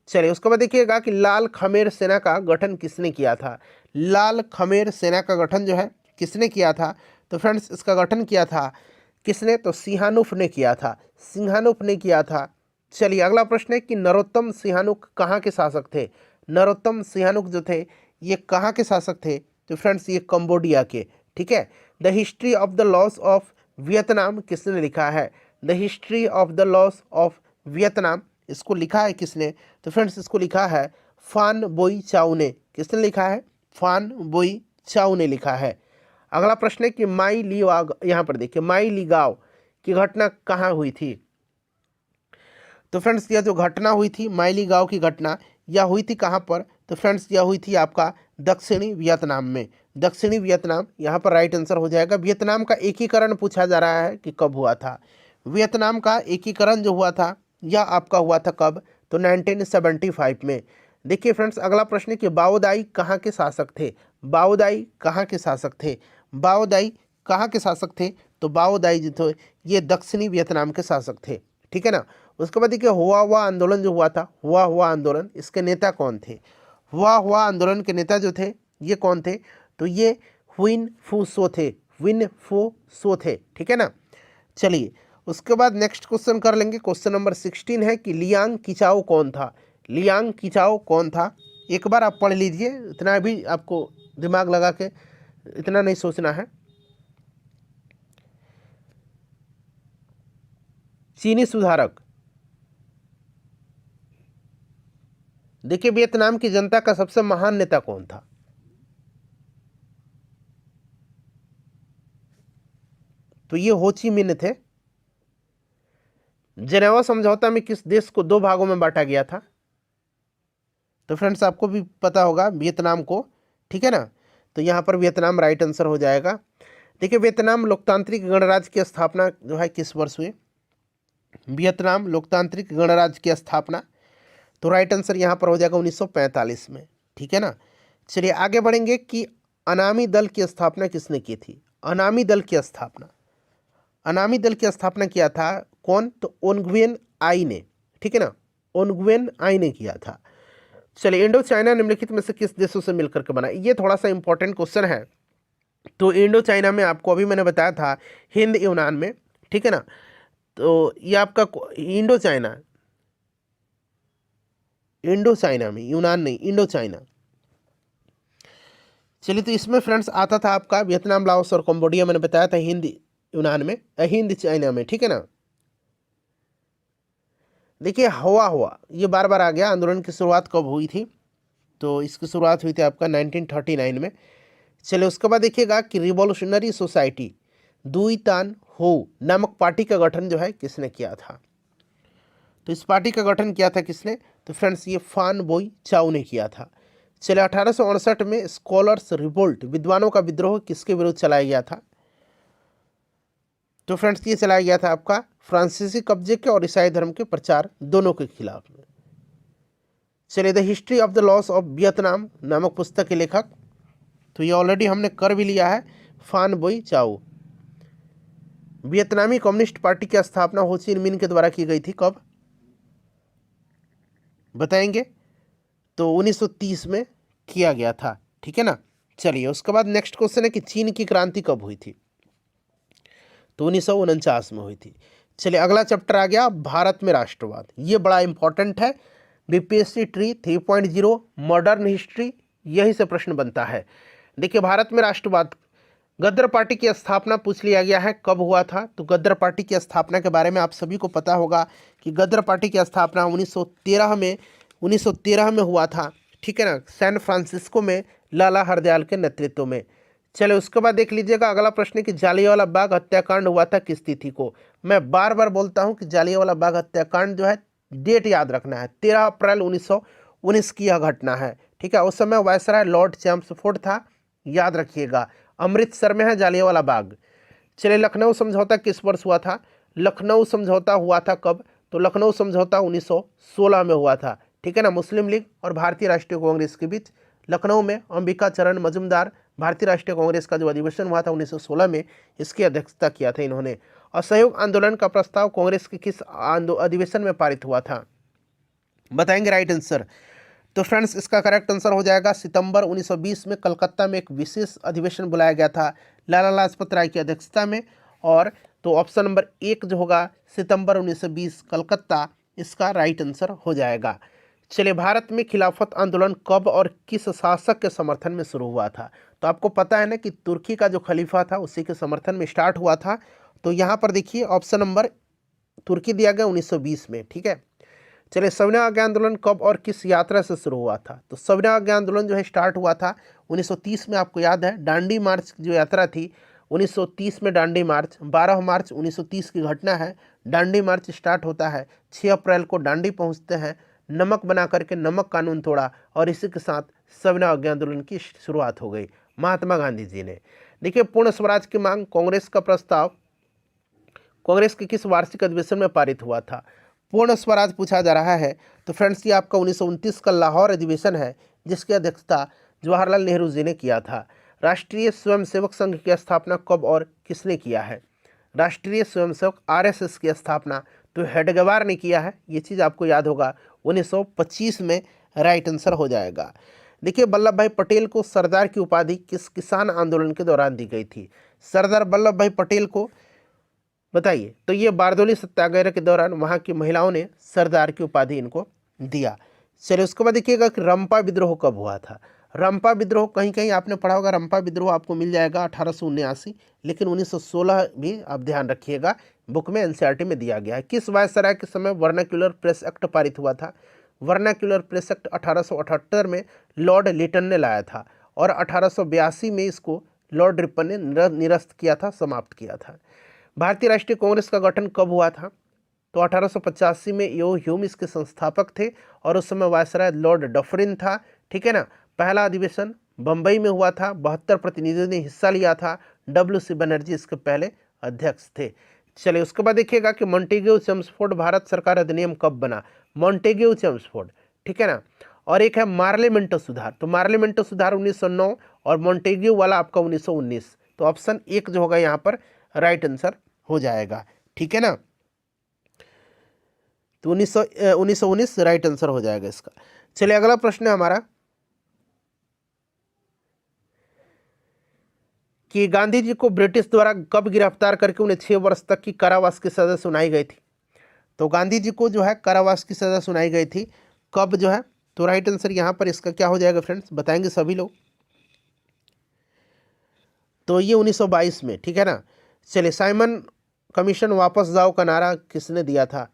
Speaker 1: चलिए उसके बाद देखिएगा कि लाल खमेर सेना का गठन किसने किया था? लाल खमेर सेना का गठन जो है किसने किया था? तो फ्रेंड्स इसका गठन किया था किसने? तो सिंहानुफ ने किया था, सिंहानुफ ने किया था। चलिए अगला प्रश्न है कि नरोत्तम सिंहानुक कहाँ के शासक थे? नरोत्तम सिंहानुक जो थे ये कहाँ के शासक थे? तो फ्रेंड्स ये कंबोडिया के। ठीक है। The history of the loss of Vietnam किसने लिखा है? The history of the loss of Vietnam, इसको लिखा है किसने? तो फ्रेंड्स इसको लिखा है फान बोई चाउ ने। किसने लिखा है? फान बोई चाउ ने लिखा है। अगला प्रश्न है कि माई ली वाग, यहाँ पर देखिए माई ली गांव की घटना कहाँ हुई थी? तो फ्रेंड्स यह जो घटना हुई थी माई गांव की घटना, यह हुई थी कहाँ पर? तो फ्रेंड्स यह हुई थी आपका दक्षिणी वियतनाम में। दक्षिणी वियतनाम यहाँ पर राइट आंसर हो जाएगा। वियतनाम का एकीकरण पूछा जा रहा है कि कब हुआ था? वियतनाम का एकीकरण जो हुआ था यह आपका हुआ था कब? तो 1975 में। देखिए फ्रेंड्स अगला प्रश्न है कि बाओदाई कहाँ के शासक थे? बाओदाई कहाँ के शासक थे? बाओदाई कहाँ के शासक थे? तो बाओदाई जो थे ये दक्षिणी वियतनाम के शासक थे। ठीक है ना। उसके बाद देखिए हुआ आंदोलन जो हुआ था, हुआ आंदोलन, इसके नेता कौन थे? हुआ आंदोलन के नेता जो थे ये कौन थे? तो ये हुइन फू सो थे, विन फू सो थे। ठीक है ना। चलिए उसके बाद नेक्स्ट क्वेश्चन कर लेंगे। क्वेश्चन नंबर 16 है कि लियांग किचाओ कौन था? लियांग किचाओ कौन था? एक बार आप पढ़ लीजिए, इतना भी आपको दिमाग लगा के इतना नहीं सोचना है। चीनी सुधारक। देखिए वियतनाम की जनता का सबसे महान नेता कौन था? तो ये हो ची मिन्ह थे। जेनेवा समझौता में किस देश को दो भागों में बांटा गया था? तो फ्रेंड्स आपको भी पता होगा, वियतनाम को। ठीक है ना। तो यहाँ पर वियतनाम राइट आंसर हो जाएगा। देखिए वियतनाम लोकतांत्रिक गणराज्य की स्थापना जो है किस वर्ष हुई? वियतनाम लोकतांत्रिक गणराज्य की स्थापना, तो राइट आंसर यहाँ पर हो जाएगा 1945 में। ठीक है ना। चलिए आगे बढ़ेंगे कि अनामी दल की स्थापना किसने की थी? अनामी दल की स्थापना, अनामी दल की स्थापना किया था कौन? तो ओनग्वेन आई ने। ठीक है ना। ओनग्वेन आई ने किया था। चलिए इंडो चाइना निम्नलिखित में से किस देशों से मिलकर के बना? ये थोड़ा सा इंपॉर्टेंट क्वेश्चन है। तो इंडो चाइना में आपको अभी मैंने बताया था हिंद यूनान में। ठीक है ना। तो ये आपका इंडो चाइना, इंडो चाइना में, यूनान नहीं, इंडो चाइना। चलिए तो इसमें फ्रेंड्स आता था आपका वियतनाम, लाओस और कंबोडिया, मैंने बताया था हिंद यूनान में, हिंद चाइना में। ठीक है ना। देखिए हुआ ये बार बार आ गया। आंदोलन की शुरुआत कब हुई थी? तो इसकी शुरुआत हुई थी आपका 1939 में। चलिए उसके बाद देखिएगा कि रिवॉल्यूशनरी सोसाइटी दुई तान हो नामक पार्टी का गठन जो है किसने किया था? तो इस पार्टी का गठन किया था किसने? तो फ्रेंड्स ये फान बोई चाउ ने किया था। चलिए 1868 में स्कॉलर्स रिवोल्ट, विद्वानों का विद्रोह किसके विरुद्ध चलाया गया था? तो फ्रेंड्स ये चलाया गया था आपका फ्रांसीसी कब्जे के और ईसाई धर्म के प्रचार दोनों के खिलाफ में। चलिए the history of the loss of Vietnam नामक पुस्तक के लेखक, तो ये ऑलरेडी हमने कर भी लिया है, फान बोई चाउ। वियतनामी कम्युनिस्ट पार्टी की स्थापना हो ची मिन्ह के द्वारा की गई थी कब? बताएंगे। तो 1930 में किया गया था। ठीक है ना। चलिए उसके बाद नेक्स्ट क्वेश्चन है कि चीन की क्रांति कब हुई थी? तो 1949 में हुई थी। चलिए अगला चैप्टर आ गया भारत में राष्ट्रवाद। ये बड़ा इंपॉर्टेंट है। बीपीएससी ट्री 3.0 मॉडर्न हिस्ट्री, यही से प्रश्न बनता है। देखिए भारत में राष्ट्रवाद, गद्र पार्टी की स्थापना पूछ लिया गया है कब हुआ था? तो गद्र पार्टी की स्थापना के बारे में आप सभी को पता होगा कि गद्र पार्टी की स्थापना 1913 में हुआ था। ठीक है ना। सैन फ्रांसिस्को में लाला हरदयाल के नेतृत्व में। चले उसके बाद देख लीजिएगा अगला प्रश्न कि जालियांवाला बाग हत्याकांड हुआ था किस तिथि को? मैं बार बार बोलता हूं कि जालियांवाला बाग हत्याकांड जो है डेट याद रखना है, 13 अप्रैल 1919 की यह घटना है। ठीक है। उस समय वायसराय लॉर्ड चैम्सफोर्ड था, याद रखिएगा। अमृतसर में है जालियांवाला बाग। चलिए लखनऊ समझौता किस वर्ष हुआ था? लखनऊ समझौता हुआ था कब? तो लखनऊ समझौता 1916 में हुआ था। ठीक है ना। मुस्लिम लीग और भारतीय राष्ट्रीय कांग्रेस के बीच लखनऊ में अंबिका चरण मजूमदार भारतीय राष्ट्रीय कांग्रेस का जो अधिवेशन हुआ था 1916 में, इसकी अध्यक्षता किया था इन्होंने। असहयोग आंदोलन का प्रस्ताव कांग्रेस के किस अधिवेशन में पारित हुआ था? बताएंगे राइट आंसर। तो फ्रेंड्स इसका करेक्ट आंसर हो जाएगा सितंबर 1920 में कलकत्ता में एक विशेष अधिवेशन बुलाया गया था लाला लाजपत राय की अध्यक्षता में। और तो ऑप्शन नंबर 1 जो होगा सितंबर 1920 कलकत्ता, इसका राइट आंसर हो जाएगा। चलिए, भारत में खिलाफत आंदोलन कब और किस शासक के समर्थन में शुरू हुआ था? तो आपको पता है ना कि तुर्की का जो खलीफा था उसी के समर्थन में स्टार्ट हुआ था। तो यहाँ पर देखिए ऑप्शन नंबर तुर्की दिया गया 1920 में। ठीक है, चलिए, सविनय अवज्ञा आंदोलन कब और किस यात्रा से शुरू हुआ था? तो सविनय अवज्ञा आंदोलन जो है स्टार्ट हुआ था 1930 में। आपको याद है दांडी मार्च जो यात्रा थी 1930 में, दांडी मार्च 12 मार्च 1930 की घटना है। दांडी मार्च स्टार्ट होता है, 6 अप्रैल को दांडी पहुंचते हैं, नमक बना करके नमक कानून तोड़ा और इसी के साथ सविनय अवज्ञा आंदोलन की शुरुआत हो गई महात्मा गांधी जी ने। देखिए, पूर्ण स्वराज की मांग कांग्रेस का प्रस्ताव कांग्रेस के किस वार्षिक अधिवेशन में पारित हुआ था? पूर्ण स्वराज पूछा जा रहा है। तो फ्रेंड्स ये आपका 1929 का लाहौर अधिवेशन है, जिसकी अध्यक्षता जवाहरलाल नेहरू जी ने किया था। राष्ट्रीय स्वयंसेवक संघ की स्थापना कब और किसने किया है? राष्ट्रीय स्वयंसेवक आरएसएस की स्थापना तो हेडगेवार ने किया है, ये चीज़ आपको याद होगा, 1925 में। राइट आंसर हो जाएगा। देखिए, वल्लभ भाई पटेल को सरदार की उपाधि किस किसान आंदोलन के दौरान दी गई थी? सरदार वल्लभ भाई पटेल को बताइए। तो ये बारदोली सत्याग्रह के दौरान वहाँ की महिलाओं ने सरदार की उपाधि इनको दिया। चलिए, उसके बाद देखिएगा कि रंपा विद्रोह कब हुआ था? रंपा विद्रोह कहीं कहीं आपने पढ़ा होगा, रंपा विद्रोह आपको मिल जाएगा 1879, लेकिन 1916 भी आप ध्यान रखिएगा, बुक में एनसीईआरटी में दिया गया है। किस वायसराय के समय वर्नाक्यूलर प्रेस एक्ट पारित हुआ था? वर्नाक्यूलर प्रेस एक्ट 1878 में लॉर्ड लिटन ने लाया था और 1882 में इसको लॉर्ड रिपन ने निरस्त किया था, समाप्त किया था। भारतीय राष्ट्रीय कांग्रेस का गठन कब हुआ था? तो 1885 में यो ह्यूम इसके संस्थापक थे और उस समय वायसराय लॉर्ड डफरिन था। ठीक है ना। पहला अधिवेशन बंबई में हुआ था, 72 प्रतिनिधियों ने हिस्सा लिया था। WC बनर्जी इसके पहले अध्यक्ष थे। चलिए, उसके बाद देखिएगा कि मॉन्टेग्यू चेम्सफोर्ड भारत सरकार अधिनियम कब बना? मॉन्टेग्यू चेम्सफोर्ड, ठीक है ना। और एक है मार्लेमेंटो सुधार, तो मार्लेमेंटो सुधार 1909 और मॉन्टेग्यू वाला आपका 1919। तो ऑप्शन 1 जो होगा यहाँ पर राइट आंसर हो जाएगा। ठीक है ना। तो 1919 राइट आंसर हो जाएगा इसका। चलिए, अगला प्रश्न है हमारा कि गांधी जी को ब्रिटिश द्वारा कब गिरफ्तार करके उन्हें 6 वर्ष तक की कारावास की सजा सुनाई गई थी? तो गांधी जी को जो है कारावास की सजा सुनाई गई थी कब जो है? तो राइट आंसर यहाँ पर इसका क्या हो जाएगा फ्रेंड्स, बताएंगे सभी लोग। तो ये 1922 में। ठीक है ना। चलिए, साइमन कमीशन वापस जाओ का नारा किसने दिया था?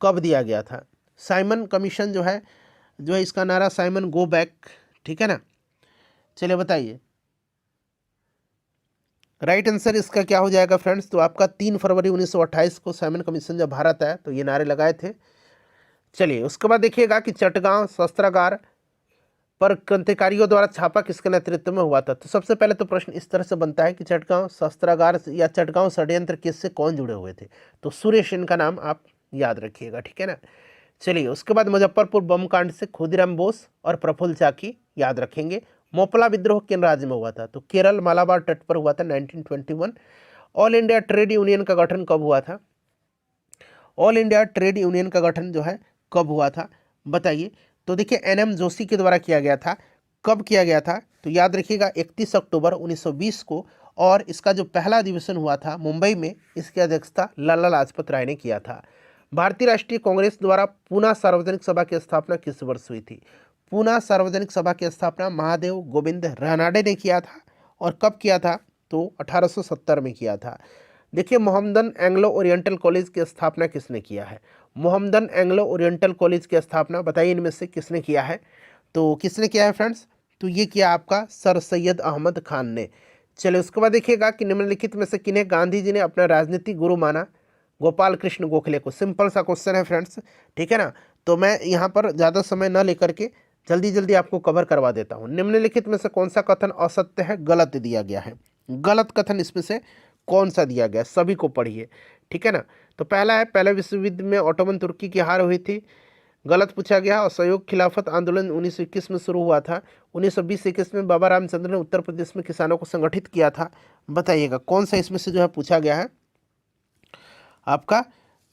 Speaker 1: कब दिया गया था? साइमन कमीशन जो है इसका नारा साइमन गो बैक। ठीक है ना। चलिए बताइए, राइट आंसर इसका क्या हो जाएगा फ्रेंड्स? तो आपका 3 फरवरी 1928 को साइमन कमीशन जब भारत आया तो ये नारे लगाए थे। चलिए, उसके बाद देखिएगा कि चटगांव शस्त्रागार पर क्रांतिकारियों द्वारा छापा किसके नेतृत्व में हुआ था? तो सबसे पहले तो प्रश्न इस तरह से बनता है कि चटगांव शस्त्रागार या चटगांव षड्यंत्र किससे कौन जुड़े हुए थे? तो सूर्य सेन का नाम आप याद रखिएगा। ठीक है ना। चलिए, उसके बाद मुजफ्फरपुर बम कांड से खुदीराम बोस और प्रफुल्ल चाकी याद रखेंगे। मोपला विद्रोह किन राज्य में हुआ था? तो केरल मालाबार तट पर हुआ था 1921। ऑल इंडिया ट्रेड यूनियन का गठन कब हुआ था? ऑल इंडिया ट्रेड यूनियन का गठन जो है कब हुआ था बताइए। तो देखिए, NM जोशी के द्वारा किया गया था। कब किया गया था? तो याद रखिएगा 31 अक्टूबर 1920 को। और इसका जो पहला अधिवेशन हुआ था मुंबई में, इसकी अध्यक्षता लाला लाजपत राय ने किया था। भारतीय राष्ट्रीय कांग्रेस द्वारा पूना सार्वजनिक सभा की स्थापना किस वर्ष हुई थी? पूना सार्वजनिक सभा की स्थापना महादेव गोविंद रानाडे ने किया था। और कब किया था? तो 1870 में किया था। देखिए, मोहम्मदन एंग्लो ओरिएंटल कॉलेज की स्थापना किसने किया है? मोहम्मदन एंग्लो ओरिएंटल कॉलेज की स्थापना बताइए इनमें से किसने किया है? तो किसने किया है फ्रेंड्स? तो ये किया आपका सर सैयद अहमद खान ने। चलिए, उसके बाद देखिएगा कि निम्नलिखित में से किन्हें गांधी जी ने अपना राजनीतिक गुरु माना? गोपाल कृष्ण गोखले को। सिंपल सा क्वेश्चन है फ्रेंड्स। ठीक है ना। तो मैं यहाँ पर ज़्यादा समय न लेकर के जल्दी जल्दी आपको कवर करवा देता हूँ। निम्नलिखित में से कौन सा कथन असत्य है, गलत दिया गया है? गलत कथन इसमें से कौन सा दिया गया? सभी को पढ़िए। ठीक है ना। तो पहला है, पहले विश्व युद्ध में ओटोमन तुर्की की हार हुई थी। गलत पूछा गया। असहयोग खिलाफत आंदोलन 1921 में शुरू हुआ था। 1920-21 में बाबा रामचंद्र ने उत्तर प्रदेश में किसानों को संगठित किया था। बताइएगा कौन सा इसमें से जो है पूछा गया है आपका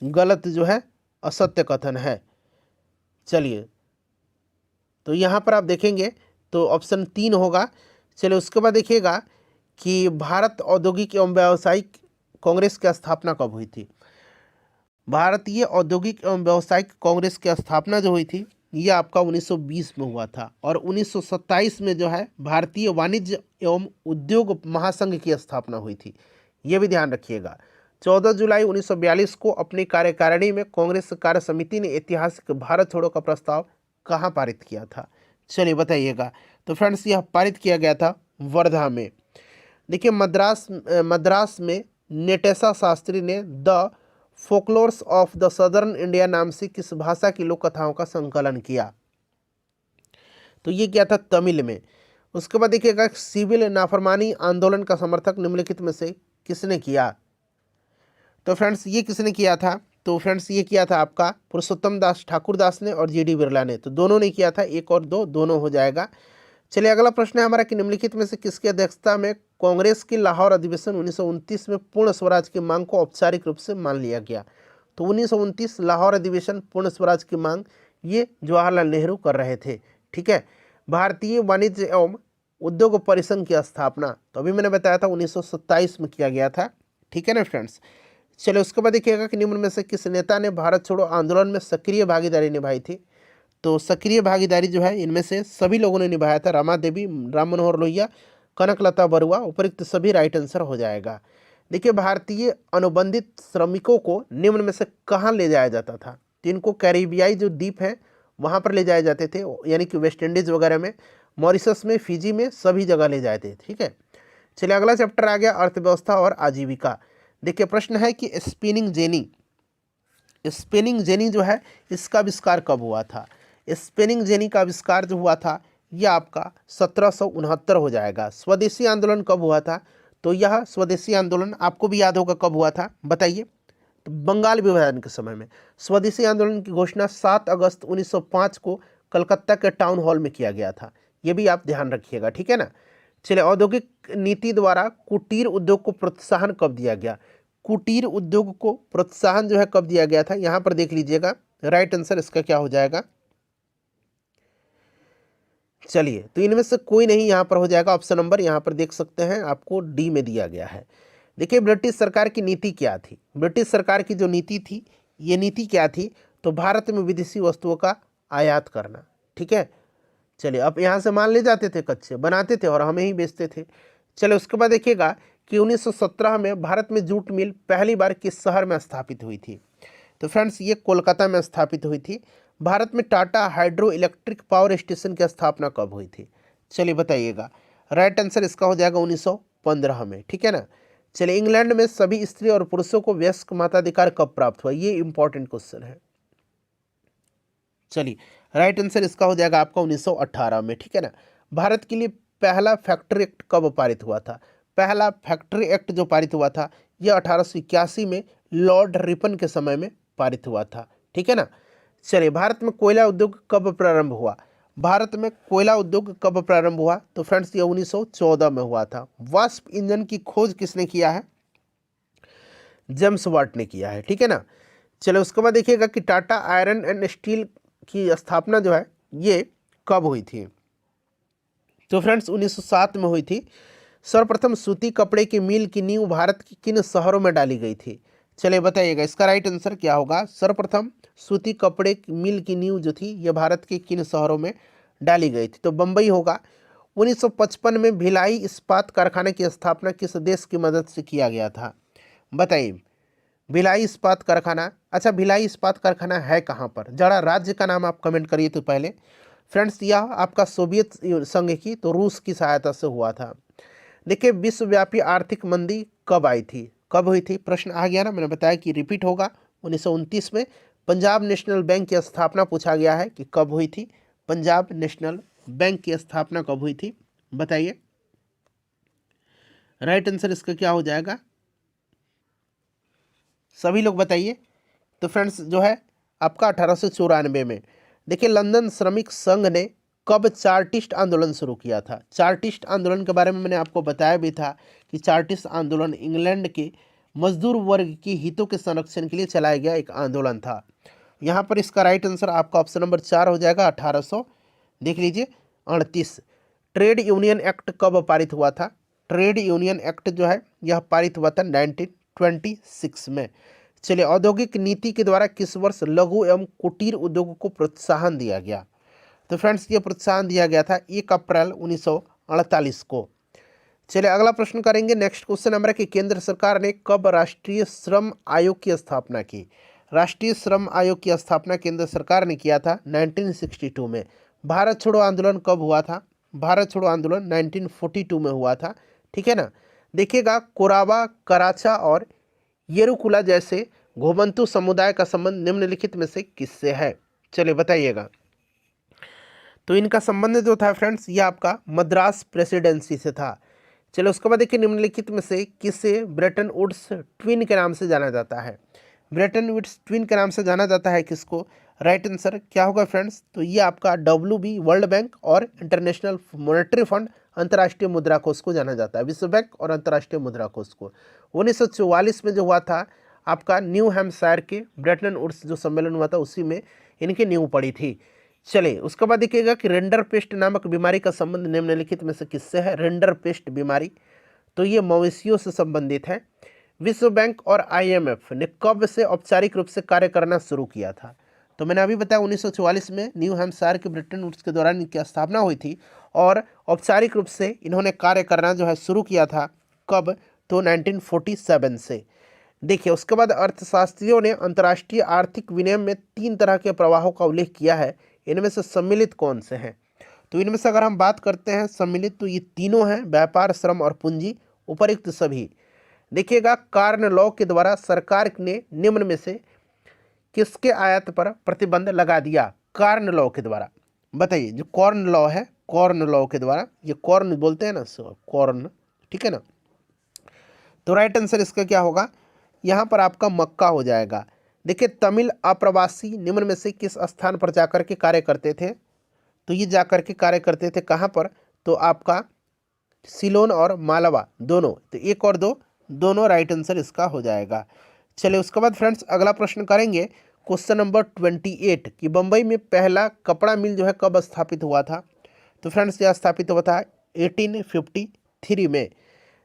Speaker 1: गलत जो है असत्य कथन है। चलिए तो यहाँ पर आप देखेंगे तो ऑप्शन 3 होगा। चलिए उसके बाद देखिएगा कि भारत औद्योगिक एवं व्यावसायिक कांग्रेस की स्थापना कब हुई थी। भारतीय औद्योगिक एवं व्यावसायिक कांग्रेस की स्थापना जो हुई थी ये आपका 1920 में हुआ था। और 1927 में जो है भारतीय वाणिज्य एवं उद्योग महासंघ की स्थापना हुई थी, ये भी ध्यान रखिएगा। 14 जुलाई 1942 को अपनी कार्यकारिणी में कांग्रेस कार्य समिति ने ऐतिहासिक भारत छोड़ो का प्रस्ताव कहाँ पारित किया था। चलिए बताइएगा। तो फ्रेंड्स यह पारित किया गया था वर्धा में। देखिए मद्रास में नेटेसा शास्त्री ने the folklores of the southern India नाम से किस भाषा की लोक कथाओं का संकलन किया। तो ये किया था तमिल में। उसके बाद देखिएगा सिविल नाफरमानी आंदोलन का समर्थक निम्नलिखित में से किसने किया। तो फ्रेंड्स ये किसने किया था, तो फ्रेंड्स ये किया था आपका पुरुषोत्तम दास ठाकुर दास ने और जीडी बिरला ने। तो दोनों ने किया था, 1 और 2 दोनों हो जाएगा। चलिए अगला प्रश्न है हमारा कि निम्नलिखित में से किसकी अध्यक्षता में कांग्रेस की लाहौर अधिवेशन 1929 में पूर्ण स्वराज की मांग को औपचारिक रूप से मान लिया गया। तो 1929 लाहौर अधिवेशन पूर्ण स्वराज की मांग ये जवाहरलाल नेहरू कर रहे थे। ठीक है। भारतीय वाणिज्य एवं उद्योग परिसंघ की स्थापना तो अभी मैंने बताया था 1927 में किया गया था। ठीक है ना फ्रेंड्स। चलिए उसके बाद देखिएगा कि निम्न में से किस नेता ने भारत छोड़ो आंदोलन में सक्रिय भागीदारी निभाई थी। तो सक्रिय भागीदारी जो है इनमें से सभी लोगों ने निभाया था। रमा देवी, राम मनोहर लोहिया, कनकलता बरुआ, उपयुक्त सभी राइट आंसर हो जाएगा। देखिए भारतीय अनुबंधित श्रमिकों को निम्न में से कहाँ ले जाया जाता था। तो इनको कैरिबियाई जो द्वीप है वहाँ पर ले जाए जाते थे, यानी कि वेस्ट इंडीज़ वगैरह में, मॉरिशस में, फिजी में, सभी जगह ले जाए थे। ठीक है। चलिए अगला चैप्टर आ गया अर्थव्यवस्था और आजीविका। देखिए प्रश्न है कि स्पिनिंग जेनी जो है इसका आविष्कार कब हुआ था। स्पिनिंग जेनी का आविष्कार जो हुआ था यह आपका 1769 हो जाएगा। स्वदेशी आंदोलन कब हुआ था, तो यह स्वदेशी आंदोलन आपको भी याद होगा कब हुआ था, बताइए। तो बंगाल विभाजन के समय में स्वदेशी आंदोलन की घोषणा 7 अगस्त 1905 को कलकत्ता के टाउन हॉल में किया गया था, ये भी आप ध्यान रखिएगा। ठीक है ना। चलिए औद्योगिक नीति द्वारा कुटीर उद्योग को प्रोत्साहन कब दिया गया। कुटीर उद्योग को प्रोत्साहन जो है कब दिया गया था, यहां पर देख लीजिएगा। राइट आंसर इसका क्या हो जाएगा। चलिए तो इनमें से कोई नहीं यहां पर हो जाएगा। ऑप्शन नंबर यहां पर देख सकते हैं आपको डी में दिया गया है। देखिए ब्रिटिश सरकार की नीति क्या थी। ब्रिटिश सरकार की जो नीति थी ये नीति क्या थी, तो भारत में विदेशी वस्तुओं का आयात करना। ठीक है। चलिए अब यहाँ से माल ले जाते थे, कच्चे बनाते थे और हमें ही बेचते थे। चलिए उसके बाद देखिएगा कि 1917 में भारत में जूट मिल पहली बार किस शहर में स्थापित हुई थी। तो फ्रेंड्स ये कोलकाता में स्थापित हुई थी। भारत में Tata hydro electric power station की स्थापना कब हुई थी, चलिए बताइएगा। राइट आंसर इसका हो जाएगा 1915 में। ठीक है ना। चलिए इंग्लैंड में सभी स्त्री और पुरुषों को वयस्क मताधिकार कब प्राप्त हुआ, ये इंपॉर्टेंट क्वेश्चन है। चलिए राइट आंसर इसका हो जाएगा आपका 1918 में। ठीक है ना। भारत के लिए पहला फैक्ट्री एक्ट कब पारित हुआ था। पहला फैक्ट्री एक्ट जो पारित हुआ था यह 1881 में लॉर्ड रिपन के समय में पारित हुआ था। ठीक है ना। चलिए भारत में कोयला उद्योग कब प्रारंभ हुआ। भारत में कोयला उद्योग कब प्रारंभ हुआ, तो फ्रेंड्स ये 1914 में हुआ था। वाष्प इंजन की खोज किसने किया है, जेम्स वाट ने किया है। ठीक है ना। चलिए उसके बाद देखिएगा कि टाटा आयरन एंड स्टील की स्थापना जो है ये कब हुई थी, तो फ्रेंड्स 1907 में हुई थी। सर्वप्रथम सूती कपड़े की मिल की नींव भारत की किन शहरों में डाली गई थी, चलिए बताइएगा इसका राइट आंसर क्या होगा। सर्वप्रथम सूती कपड़े की मिल की नींव जो थी यह भारत के किन शहरों में डाली गई थी, तो बम्बई होगा। 1955 में भिलाई इस्पात कारखाने की स्थापना किस देश की मदद से किया गया था, बताइए। भिलाई इस्पात कारखाना, अच्छा भिलाई इस्पात कारखाना है कहाँ पर, जरा राज्य का नाम आप कमेंट करिए। तो पहले फ्रेंड्स यह आपका सोवियत संघ की, तो रूस की सहायता से हुआ था। देखिए विश्वव्यापी आर्थिक मंदी कब आई थी, कब हुई थी, प्रश्न आ गया ना, मैंने बताया कि रिपीट होगा। 1929 में पंजाब नेशनल बैंक की स्थापना पूछा गया है कि कब हुई थी। पंजाब नेशनल बैंक की स्थापना कब हुई थी, बताइए। राइट आंसर इसका क्या हो जाएगा, सभी लोग बताइए। तो फ्रेंड्स जो है आपका 1894 में देखिए लंदन श्रमिक संघ ने कब चार्टिस्ट आंदोलन शुरू किया था? चार्टिस्ट आंदोलन के बारे में मैंने आपको बताया भी था कि चार्टिस्ट आंदोलन इंग्लैंड के मजदूर वर्ग के हितों के संरक्षण के लिए चलाया गया एक आंदोलन था। यहाँ पर इसका राइट आंसर आपका ऑप्शन नंबर 4 हो जाएगा, 1800 देख लीजिए 38। ट्रेड यूनियन एक्ट कब पारित हुआ था? ट्रेड यूनियन एक्ट जो है यह पारित हुआ था 1926 में। चलिए, औद्योगिक नीति के द्वारा किस वर्ष लघु एवं कुटीर उद्योग को प्रोत्साहन दिया गया? तो फ्रेंड्स ये प्रोत्साहन दिया गया था 1 अप्रैल 1948 को। चलिए अगला प्रश्न करेंगे। नेक्स्ट क्वेश्चन हमारा कि केंद्र सरकार ने कब राष्ट्रीय श्रम आयोग की स्थापना की? राष्ट्रीय श्रम आयोग की स्थापना केंद्र सरकार ने किया था 1962 में। भारत छोड़ो आंदोलन कब हुआ था? भारत छोड़ो आंदोलन 1942 में हुआ था, ठीक है ना। देखिएगा, कोरावा, कराचा और येरुकुला जैसे घोबंतु समुदाय का संबंध निम्नलिखित में से किससे है? चलिए बताइएगा। तो इनका संबंध जो था फ्रेंड्स ये आपका मद्रास प्रेसिडेंसी से था। चलो उसके बाद देखिए, निम्नलिखित में से किसे ब्रेटन वुड्स ट्विन के नाम से जाना जाता है? ब्रेटन वुड्स ट्विन के नाम से जाना जाता है किसको? राइट आंसर क्या होगा फ्रेंड्स? तो ये आपका WB वर्ल्ड बैंक और इंटरनेशनल मॉनेटरी फंड अंतर्राष्ट्रीय मुद्रा कोष को जाना जाता है, विश्व बैंक और अंतर्राष्ट्रीय मुद्रा कोष को। 1944 में जो हुआ था आपका न्यू हैम्पशायर के ब्रेटन वुड्स जो सम्मेलन हुआ था उसी में इनकी नींव पड़ी थी। चलिए उसके बाद देखिएगा कि रेंडर पेस्ट नामक बीमारी का संबंध निम्नलिखित में से किससे है? रेंडर पेस्ट बीमारी तो ये मवेशियों से संबंधित है। विश्व बैंक और IMF ने कब से औपचारिक रूप से कार्य करना शुरू किया था? तो मैंने अभी बताया 1944 में न्यू हैम्पशायर के ब्रेटन वुड्स के दौरान इनकी स्थापना हुई थी और औपचारिक रूप से इन्होंने कार्य करना जो है शुरू किया था कब? तो 1947 से। देखिए उसके बाद अर्थशास्त्रियों ने अंतर्राष्ट्रीय आर्थिक विनिमय में 3 तरह के प्रवाहों का उल्लेख किया है। इनमें से सम्मिलित कौन से हैं? तो इनमें से अगर हम बात करते हैं सम्मिलित तो ये तीनों हैं, व्यापार, श्रम और पूंजी, उपरिक्त सभी। देखिएगा, कार्न लॉ के द्वारा सरकार ने निम्न में से किसके आयात पर प्रतिबंध लगा दिया? कार्न लॉ के द्वारा बताइए। जो कॉर्न लॉ है, कॉर्न लॉ के द्वारा, ये कॉर्न बोलते हैं ना, कॉर्न, ठीक है ना। तो राइट आंसर इसका क्या होगा? यहाँ पर आपका मक्का हो जाएगा। देखिए, तमिल अप्रवासी निम्न में से किस स्थान पर जाकर के कार्य करते थे? तो ये जाकर के कार्य करते थे कहाँ पर? तो आपका सिलोन और मालवा दोनों, तो 1 और 2 दोनों राइट आंसर इसका हो जाएगा। चलिए उसके बाद फ्रेंड्स अगला प्रश्न करेंगे, क्वेश्चन नंबर 28 कि बम्बई में पहला कपड़ा मिल जो है कब स्थापित हुआ था? तो फ्रेंड्स यह स्थापित हुआ था 1853 में।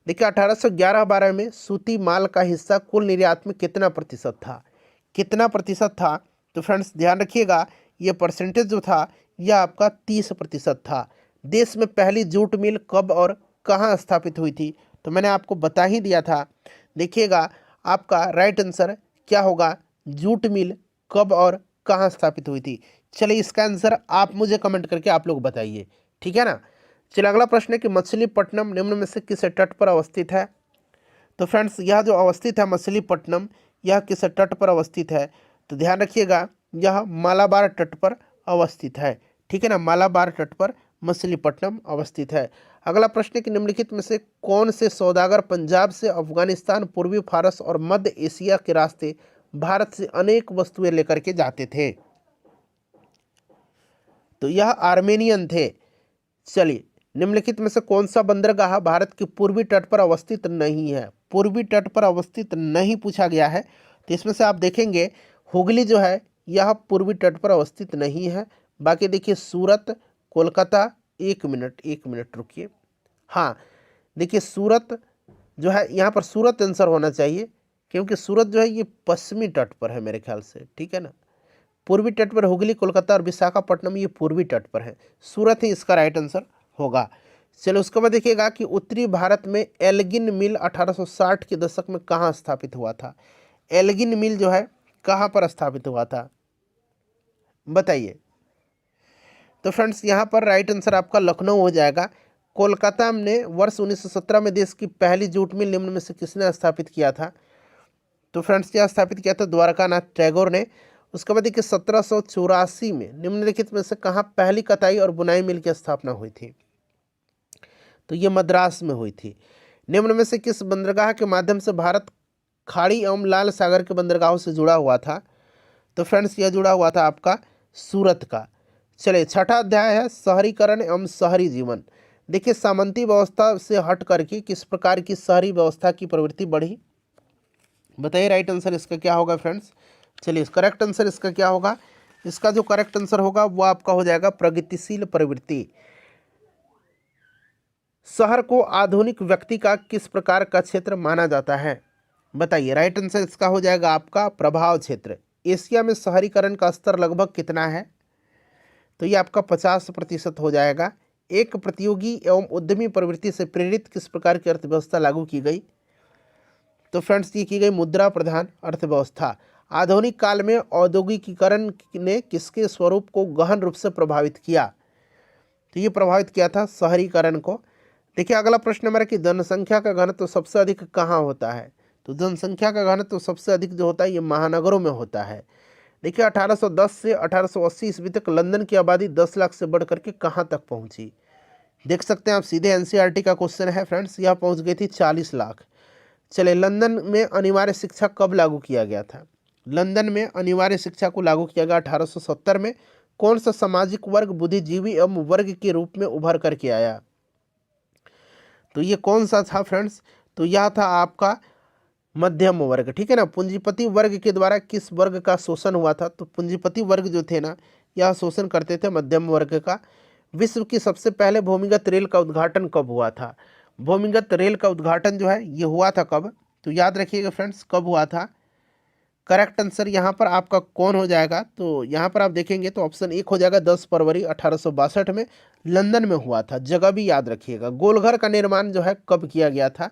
Speaker 1: देखिए 1811-12 में सूती माल का हिस्सा कुल निर्यात में कितना प्रतिशत था? कितना प्रतिशत था? तो फ्रेंड्स ध्यान रखिएगा, ये परसेंटेज जो था यह आपका 30% था। देश में पहली जूट मिल कब और कहाँ स्थापित हुई थी? तो मैंने आपको बता ही दिया था। देखिएगा आपका राइट आंसर क्या होगा? जूट मिल कब और कहाँ स्थापित हुई थी? चलिए इसका आंसर आप मुझे कमेंट करके आप लोग बताइए, ठीक है ना। चलिए अगला प्रश्न है कि मछलीपट्टनम निम्न में से किस तट पर अवस्थित है? तो फ्रेंड्स यह जो अवस्थित है मछलीपट्टनम, यह किस तट पर अवस्थित है? तो ध्यान रखिएगा, यह मालाबार तट पर अवस्थित है, ठीक है ना। मालाबार तट पर मछलीपट्टनम अवस्थित है। अगला प्रश्न है कि निम्नलिखित में से कौन से सौदागर पंजाब से अफगानिस्तान, पूर्वी फारस और मध्य एशिया के रास्ते भारत से अनेक वस्तुएं लेकर के जाते थे? तो यह आर्मेनियन थे। चलिए, निम्नलिखित में से कौन सा बंदरगाह भारत के पूर्वी तट पर अवस्थित नहीं है? पूर्वी तट पर अवस्थित नहीं पूछा गया है, तो इसमें से आप देखेंगे हुगली जो है यह पूर्वी तट पर अवस्थित नहीं है। बाकी देखिए सूरत, कोलकाता, एक मिनट रुकिए, हाँ देखिए सूरत जो है यहाँ पर सूरत आंसर होना चाहिए, क्योंकि सूरत जो है ये पश्चिमी तट पर है मेरे ख्याल से, ठीक है ना। पूर्वी तट पर हुगली, कोलकाता और विशाखापट्टनम ये पूर्वी तट पर है। सूरत ही इसका राइट आंसर होगा। चलो उसके बाद देखिएगा कि उत्तरी भारत में एल्गिन मिल 1860 के दशक में कहाँ स्थापित हुआ था? एल्गिन मिल जो है कहाँ पर स्थापित हुआ था बताइए। तो फ्रेंड्स यहाँ पर राइट आंसर आपका लखनऊ हो जाएगा। कोलकाता ने वर्ष 1917 में देश की पहली जूट मिल निम्न में से किसने स्थापित किया था? तो फ्रेंड्स क्या स्थापित किया था? द्वारकानाथ टैगोर ने। उसके बाद देखिए 1784 में निम्नलिखित में से कहाँ पहली कताई और बुनाई मिल की स्थापना हुई थी? तो ये मद्रास में हुई थी। निम्न में से किस बंदरगाह के माध्यम से भारत खाड़ी एवं लाल सागर के बंदरगाहों से जुड़ा हुआ था? तो फ्रेंड्स यह जुड़ा हुआ था आपका सूरत का। चलिए, छठा अध्याय है शहरीकरण एवं शहरी जीवन। देखिए, सामंती व्यवस्था से हट करके किस प्रकार की शहरी व्यवस्था की प्रवृत्ति बढ़ी, बताइए राइट आंसर इसका क्या होगा फ्रेंड्स। चलिए, करेक्ट आंसर इसका क्या होगा, इसका जो करेक्ट आंसर होगा वो आपका हो जाएगा प्रगतिशील प्रवृत्ति। शहर को आधुनिक व्यक्ति का किस प्रकार का क्षेत्र माना जाता है, बताइए राइट आंसर इसका हो जाएगा आपका प्रभाव क्षेत्र। एशिया में शहरीकरण का स्तर लगभग कितना है, तो ये आपका 50% हो जाएगा। एक प्रतियोगी एवं उद्यमी प्रवृत्ति से प्रेरित किस प्रकार की अर्थव्यवस्था लागू की गई, तो फ्रेंड्स ये की गई मुद्रा प्रधान अर्थव्यवस्था। आधुनिक काल में औद्योगिकीकरण ने किसके स्वरूप को गहन रूप से प्रभावित किया, तो ये प्रभावित किया था शहरीकरण को। देखिए, अगला प्रश्न हमारा कि जनसंख्या का घनत्व तो सबसे अधिक कहाँ होता है, तो जनसंख्या का घनत्व तो सबसे अधिक जो होता है ये महानगरों में होता है। देखिए, 1810 से 1880 ईस्वी तक लंदन की आबादी 10 लाख से बढ़ करके कहाँ तक पहुंची, देख सकते हैं आप, सीधे एनसीईआरटी का क्वेश्चन है फ्रेंड्स, यह पहुंच गई थी 40 लाख। चले, लंदन में अनिवार्य शिक्षा कब लागू किया गया था, लंदन में अनिवार्य शिक्षा को लागू किया गया 1870 में। कौन सा सामाजिक वर्ग बुद्धिजीवी एवं वर्ग के रूप में उभर करके आया, तो ये कौन सा था फ्रेंड्स, तो यह था आपका मध्यम वर्ग, ठीक है ना। पूंजीपति वर्ग के द्वारा किस वर्ग का शोषण हुआ था, तो पूंजीपति वर्ग जो थे ना यह शोषण करते थे मध्यम वर्ग का। विश्व की सबसे पहले भूमिगत रेल का उद्घाटन कब हुआ था, भूमिगत रेल का उद्घाटन जो है ये हुआ था कब, तो याद रखिएगा फ्रेंड्स कब हुआ था। करेक्ट आंसर यहाँ पर आपका कौन हो जाएगा, तो यहाँ पर आप देखेंगे तो ऑप्शन 1 हो जाएगा 10 फरवरी 1862 में लंदन में हुआ था। जगह भी याद रखिएगा। गोलघर का निर्माण जो है कब किया गया था,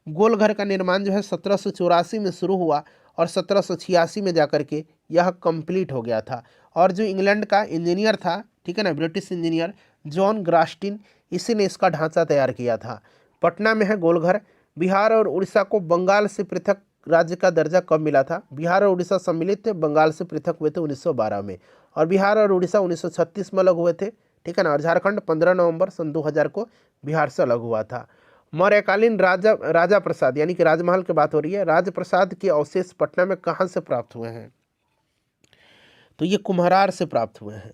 Speaker 1: गोलघर का निर्माण जो है 1784 में शुरू हुआ और 1786 में जाकर के यह कंप्लीट हो गया था। और जो इंग्लैंड का इंजीनियर था, ठीक है ना, ब्रिटिश इंजीनियर जॉन ग्रास्टिन, इसी ने इसका ढांचा तैयार किया था। पटना में है गोलघर। बिहार और उड़ीसा को बंगाल से पृथक राज्य का दर्जा कब मिला था, बिहार और उड़ीसा सम्मिलित थे, बंगाल से पृथक हुए थे 1912 में, और बिहार और उड़ीसा 1936 में अलग हुए थे, ठीक है ना। और झारखंड 15 नवंबर सन 2000 को बिहार से अलग हुआ था। मौर्यकालीन राजा प्रसाद, यानी कि राजमहल की बात हो रही है, राजप्रसाद के अवशेष पटना में कहाँ से प्राप्त हुए हैं, तो ये कुम्हरार से प्राप्त हुए हैं।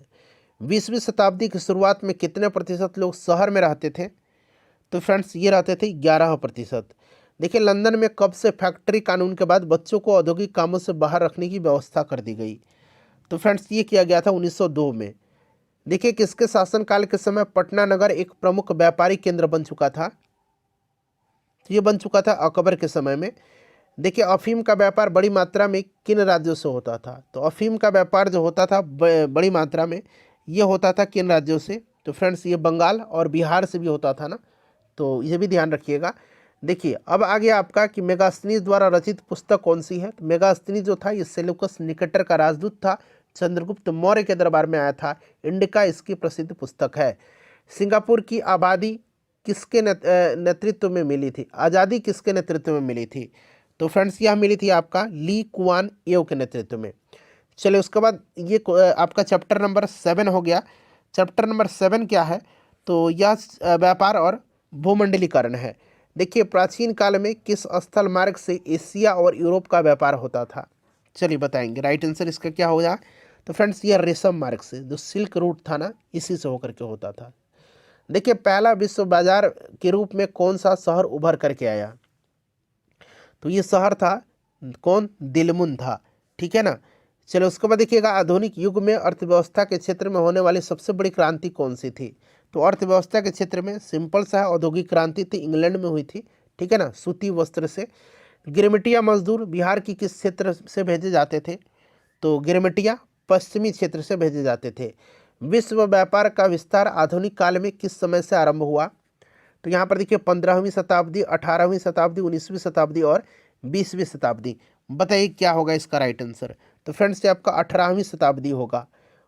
Speaker 1: 20वीं शताब्दी की शुरुआत में कितने प्रतिशत लोग शहर में रहते थे, तो फ्रेंड्स ये रहते थे 11%। देखिए, लंदन में कब से फैक्ट्री कानून के बाद बच्चों को औद्योगिक कामों से बाहर रखने की व्यवस्था कर दी गई, तो फ्रेंड्स ये किया गया था 1902 में। देखिए, किसके शासनकाल के समय पटना नगर एक प्रमुख व्यापारिक केंद्र बन चुका था, तो ये बन चुका था अकबर के समय में। देखिए, अफीम का व्यापार बड़ी मात्रा में किन राज्यों से होता था, तो अफीम का व्यापार जो होता था बड़ी मात्रा में ये होता था किन राज्यों से, तो फ्रेंड्स ये बंगाल और बिहार से भी होता था ना, तो ये भी ध्यान रखिएगा। देखिए, अब आ गया आपका कि मेगास्थनीज द्वारा रचित पुस्तक कौन सी है, तो मेगास्थनीज जो था ये सेल्यूकस निकेटर का राजदूत था, चंद्रगुप्त मौर्य के दरबार में आया था। इंडिका इसकी प्रसिद्ध पुस्तक है। सिंगापुर की आबादी किसके नेतृत्व में मिली थी, आज़ादी किसके नेतृत्व में मिली थी, तो फ्रेंड्स यह मिली थी आपका ली कुआन येव के नेतृत्व में। चलिए, उसके बाद ये आपका चैप्टर नंबर 7 हो गया। चैप्टर नंबर 7 क्या है, तो यह व्यापार और भूमंडलीकरण है। देखिए, प्राचीन काल में किस स्थल मार्ग से एशिया और यूरोप का व्यापार होता था, चलिए बताएंगे राइट आंसर इसका क्या होगा, तो फ्रेंड्स यह रेशम मार्ग से, जो सिल्क रूट था ना इसी से होकर के होता था। देखिए, पहला विश्व बाजार के रूप में कौन सा शहर उभर करके आया, तो ये शहर था कौन, दिलमुन था, ठीक है ना। चलो, उसके बाद देखिएगा आधुनिक युग में अर्थव्यवस्था के क्षेत्र में होने वाली सबसे बड़ी क्रांति कौन सी थी, तो अर्थव्यवस्था के क्षेत्र में सिंपल सा औद्योगिक क्रांति थी, इंग्लैंड में हुई थी, ठीक है ना, सूती वस्त्र से। गिरमिटिया मजदूर बिहार की किस क्षेत्र से भेजे जाते थे, तो गिरमिटिया पश्चिमी क्षेत्र से भेजे जाते थे। विश्व व्यापार का विस्तार आधुनिक काल में किस समय से आरंभ हुआ, तो यहाँ पर देखिए 15वीं शताब्दी, 18वीं शताब्दी, 19वीं शताब्दी और 20वीं शताब्दी। बताइए क्या होगा इसका राइट आंसर, तो फ्रेंड्स ये आपका 18वीं शताब्दी होगा।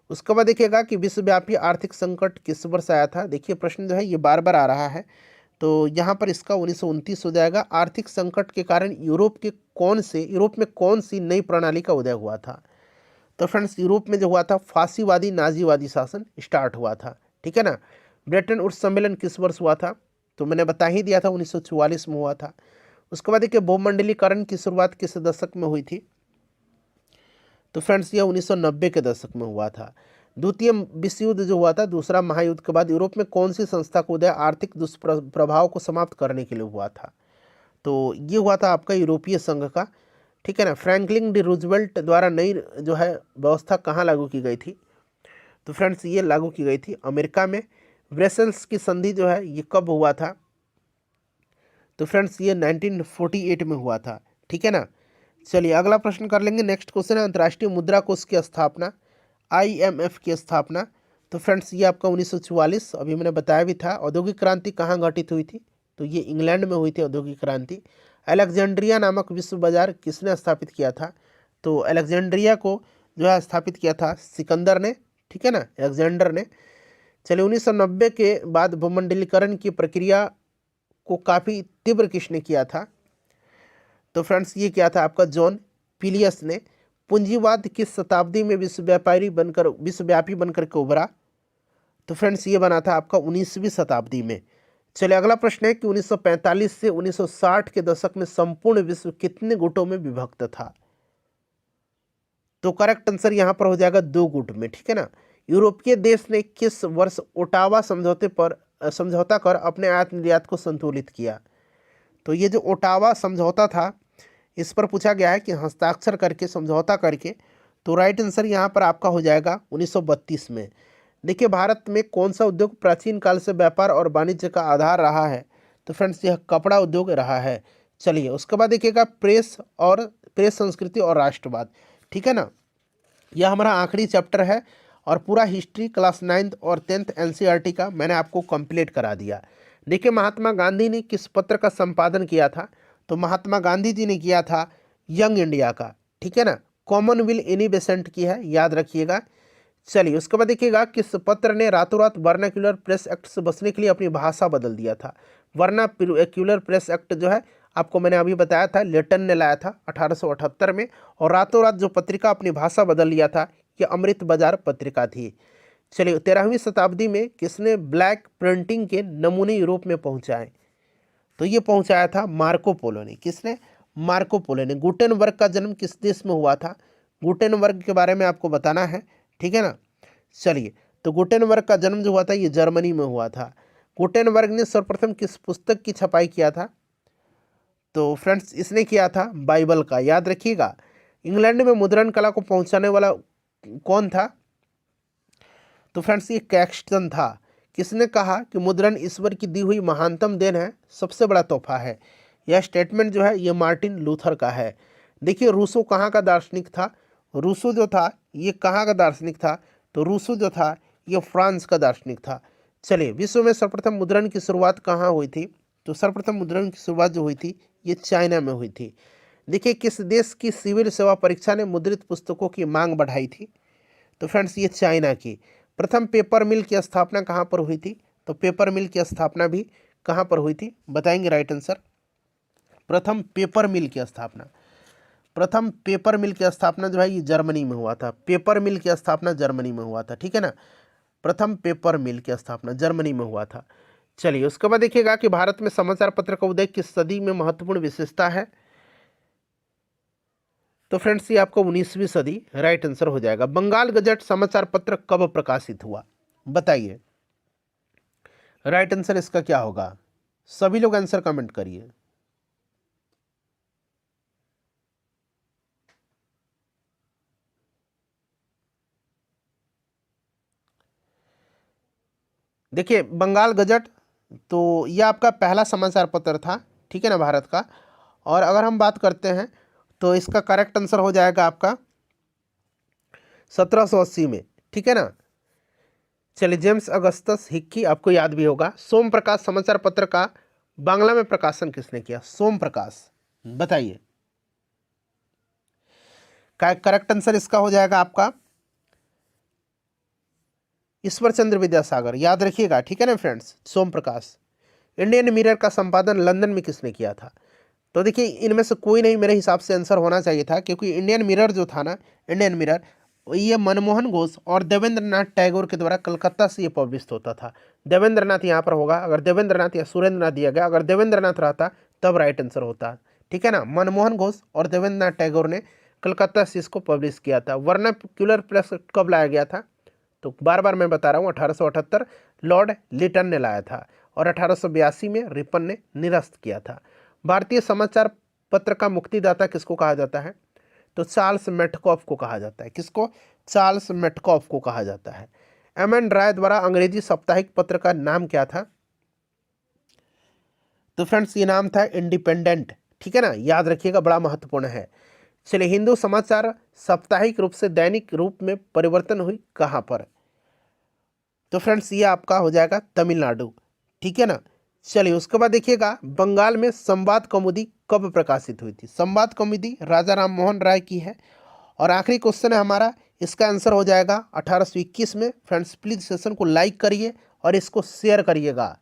Speaker 1: उसके बाद देखिएगा कि विश्वव्यापी आर्थिक संकट किस वर्ष आया था। देखिए, प्रश्न जो है ये बार बार आ रहा है, तो यहाँ पर इसका 1929 हो जाएगा। आर्थिक संकट के कारण यूरोप में कौन सी नई प्रणाली का उदय हुआ था, तो फ्रेंड्स यूरोप में जो हुआ था फांसीवादी नाजीवादी शासन स्टार्ट हुआ था, ठीक है ना। ब्रेटन वुड्स सम्मेलन किस वर्ष हुआ था, तो मैंने बता ही दिया था 1944 में हुआ था। उसके बाद देखिए, भूमंडलीकरण की शुरुआत किस दशक में हुई थी, तो फ्रेंड्स यह 1990 के दशक में हुआ था। द्वितीय विश्व युद्ध जो हुआ था, दूसरा महायुद्ध के बाद यूरोप में कौन सी संस्था का उदय आर्थिक दुष्प्रभाव को समाप्त करने के लिए हुआ था? तो ये हुआ था आपका यूरोपीय संघ का, ठीक है ना। फ्रैंकलिन डी रूजवेल्ट द्वारा नई जो है व्यवस्था कहाँ लागू की गई थी? तो फ्रेंड्स ये लागू की गई थी अमेरिका में। ब्रसेल्स की संधि जो है ये कब हुआ था? तो फ्रेंड्स ये 1948 में हुआ था, ठीक है ना। चलिए अगला प्रश्न कर लेंगे। नेक्स्ट क्वेश्चन है अंतर्राष्ट्रीय मुद्रा कोष की स्थापना, IMF की स्थापना। तो फ्रेंड्स ये आपका 1944, अभी मैंने बताया भी था। औद्योगिक क्रांति कहाँ घटित हुई थी? तो ये इंग्लैंड में हुई थी औद्योगिक क्रांति। अलेक्जेंड्रिया नामक विश्व बाजार किसने स्थापित किया था? तो अलेक्जेंड्रिया को जो है स्थापित किया था सिकंदर ने, ठीक है ना, अलेक्जेंडर ने। चलिए 1990 के बाद भूमंडलीकरण की प्रक्रिया को काफ़ी तीव्र किसने किया था? तो फ्रेंड्स ये क्या था आपका जॉन पीलियस ने। पूंजीवाद किस शताब्दी में विश्वव्यापी बनकर के उभरा? तो फ्रेंड्स ये बना था आपका 19वीं शताब्दी में। चलिए अगला प्रश्न है कि 1945 से 1960 के दशक में संपूर्ण विश्व कितने गुटों में विभक्त था? तो करेक्ट आंसर यहाँ पर हो जाएगा 2 गुट में, ठीक है ना। यूरोपीय देश ने किस वर्ष ओटावा समझौता कर अपने आयात निर्यात को संतुलित किया? तो ये जो ओटावा समझौता था इस पर पूछा गया है कि हस्ताक्षर करके, समझौता करके। तो राइट आंसर यहाँ पर आपका हो जाएगा 1932 में। देखिए भारत में कौन सा उद्योग प्राचीन काल से व्यापार और वाणिज्य का आधार रहा है? तो फ्रेंड्स यह कपड़ा उद्योग रहा है। चलिए उसके बाद देखिएगा प्रेस संस्कृति और राष्ट्रवाद, ठीक है ना। यह हमारा आखिरी चैप्टर है और पूरा हिस्ट्री क्लास 9th और 10th NCERT का मैंने आपको कंप्लीट करा दिया। देखिए महात्मा गांधी ने किस पत्र का संपादन किया था? तो महात्मा गांधी जी ने किया था यंग इंडिया का, ठीक है ना। कॉमनवेल्थ इनिबेसेंट की है, याद रखिएगा। चलिए उसके बाद देखिएगा किस पत्र ने रातों रात वर्नाक्यूलर प्रेस एक्ट से बचने के लिए अपनी भाषा बदल दिया था? वर्नाक्यूलर प्रेस एक्ट जो है आपको मैंने अभी बताया था, लेटन ने लाया था 1878 में। और रातों रात जो पत्रिका अपनी भाषा बदल लिया था ये अमृत बाजार पत्रिका थी। चलिए 13वीं शताब्दी में किसने ब्लैक प्रिंटिंग के नमूने यूरोप में पहुंचाए? तो ये पहुंचाया था मार्को पोलो ने। किसने? मार्को पोलो ने। गुटेनबर्ग का जन्म किस देश में हुआ था? गुटेनबर्ग के बारे में आपको बताना है, ठीक है ना। चलिए तो गुटेनबर्ग का जन्म जो हुआ था ये जर्मनी में हुआ था। गुटेनबर्ग ने सर्वप्रथम किस पुस्तक की छपाई किया था? तो फ्रेंड्स इसने किया था बाइबल का, याद रखिएगा। इंग्लैंड में मुद्रण कला को पहुंचाने वाला कौन था? तो फ्रेंड्स ये कैक्सटन था। किसने कहा कि मुद्रण ईश्वर की दी हुई महानतम देन है, सबसे बड़ा तोहफा है? यह स्टेटमेंट जो है ये मार्टिन लूथर का है। देखिए रूसो कहाँ का दार्शनिक था? रूसो जो था ये कहाँ का दार्शनिक था? तो रूसो जो था ये फ्रांस का दार्शनिक था। चलिए विश्व में सर्वप्रथम मुद्रण की शुरुआत कहाँ हुई थी? तो सर्वप्रथम मुद्रण की शुरुआत जो हुई थी ये चाइना में हुई थी। देखिए किस देश की सिविल सेवा परीक्षा ने मुद्रित पुस्तकों की मांग बढ़ाई थी? तो फ्रेंड्स ये चाइना की। प्रथम पेपर मिल की स्थापना कहाँ पर हुई थी? तो पेपर मिल की स्थापना भी कहाँ पर हुई थी? बताएंगे राइट आंसर। प्रथम पेपर मिल की स्थापना जो है ये जर्मनी में हुआ था। पेपर मिल की स्थापना जर्मनी में हुआ था, ठीक है ना। प्रथम पेपर मिल की स्थापना जर्मनी में हुआ था। चलिए उसके बाद देखिएगा कि भारत में समाचार पत्र का उदय किस सदी में महत्वपूर्ण विशेषता है? तो फ्रेंड्स ये आपको 19वीं सदी राइट आंसर हो जाएगा। बंगाल गजट समाचार पत्र कब प्रकाशित हुआ? बताइए राइट आंसर इसका क्या होगा? सभी लोग आंसर कमेंट करिए। देखिए बंगाल गजट तो ये आपका पहला समाचार पत्र था, ठीक है ना, भारत का। और अगर हम बात करते हैं तो इसका करेक्ट आंसर हो जाएगा आपका 1780 में, ठीक है ना। चलिए जेम्स अगस्टस हिक्की आपको याद भी होगा। सोम प्रकाश समाचार पत्र का बांग्ला में प्रकाशन किसने किया? सोम प्रकाश, बताइए। करेक्ट आंसर इसका हो जाएगा आपका ईश्वर चंद्र विद्यासागर, याद रखिएगा, ठीक है ना फ्रेंड्स। सोम प्रकाश। इंडियन मिरर का संपादन लंदन में किसने किया था? तो देखिए इनमें से कोई नहीं मेरे हिसाब से आंसर होना चाहिए था, क्योंकि इंडियन मिरर जो था ना, इंडियन मिरर ये मनमोहन घोष और देवेंद्रनाथ टैगोर के द्वारा कलकत्ता से ये पब्लिश होता था। देवेंद्रनाथ यहाँ पर होगा, अगर देवेंद्रनाथ या सुरेंद्रनाथ दिया गया, अगर देवेंद्रनाथ रहता तब राइट आंसर होता, ठीक है ना। मनमोहन घोष और देवेंद्रनाथ टैगोर ने कलकत्ता से इसको पब्लिश किया था। वर्नाक्यूलर प्रेस कब लाया गया था? तो बार बार मैं बता रहा हूँ 1878 लॉर्ड लिटन ने लाया था और 1882 में रिपन ने निरस्त किया था। भारतीय समाचार पत्र का मुक्तिदाता किसको कहा जाता है? तो चार्ल्स मेटकॉफ को कहा जाता है। किसको? चार्ल्स मेटकॉफ को कहा जाता है। एम एन राय द्वारा अंग्रेजी साप्ताहिक पत्र का नाम क्या था? तो फ्रेंड्स ये नाम था इंडिपेंडेंट। ठीक है ना, याद रखिएगा, बड़ा महत्वपूर्ण है। चलिए, हिंदू समाचार साप्ताहिक रूप से दैनिक रूप में परिवर्तन हुई कहाँ पर? तो फ्रेंड्स ये आपका हो जाएगा तमिलनाडु। ठीक है ना। चलिए उसके बाद देखिएगा, बंगाल में संवाद कौमुदी कब प्रकाशित हुई थी? संवाद कौमुदी राजा राम मोहन राय की है। और आखिरी क्वेश्चन है हमारा, इसका आंसर हो जाएगा 1821 में। फ्रेंड्स प्लीज सेशन को लाइक करिए और इसको शेयर करिएगा।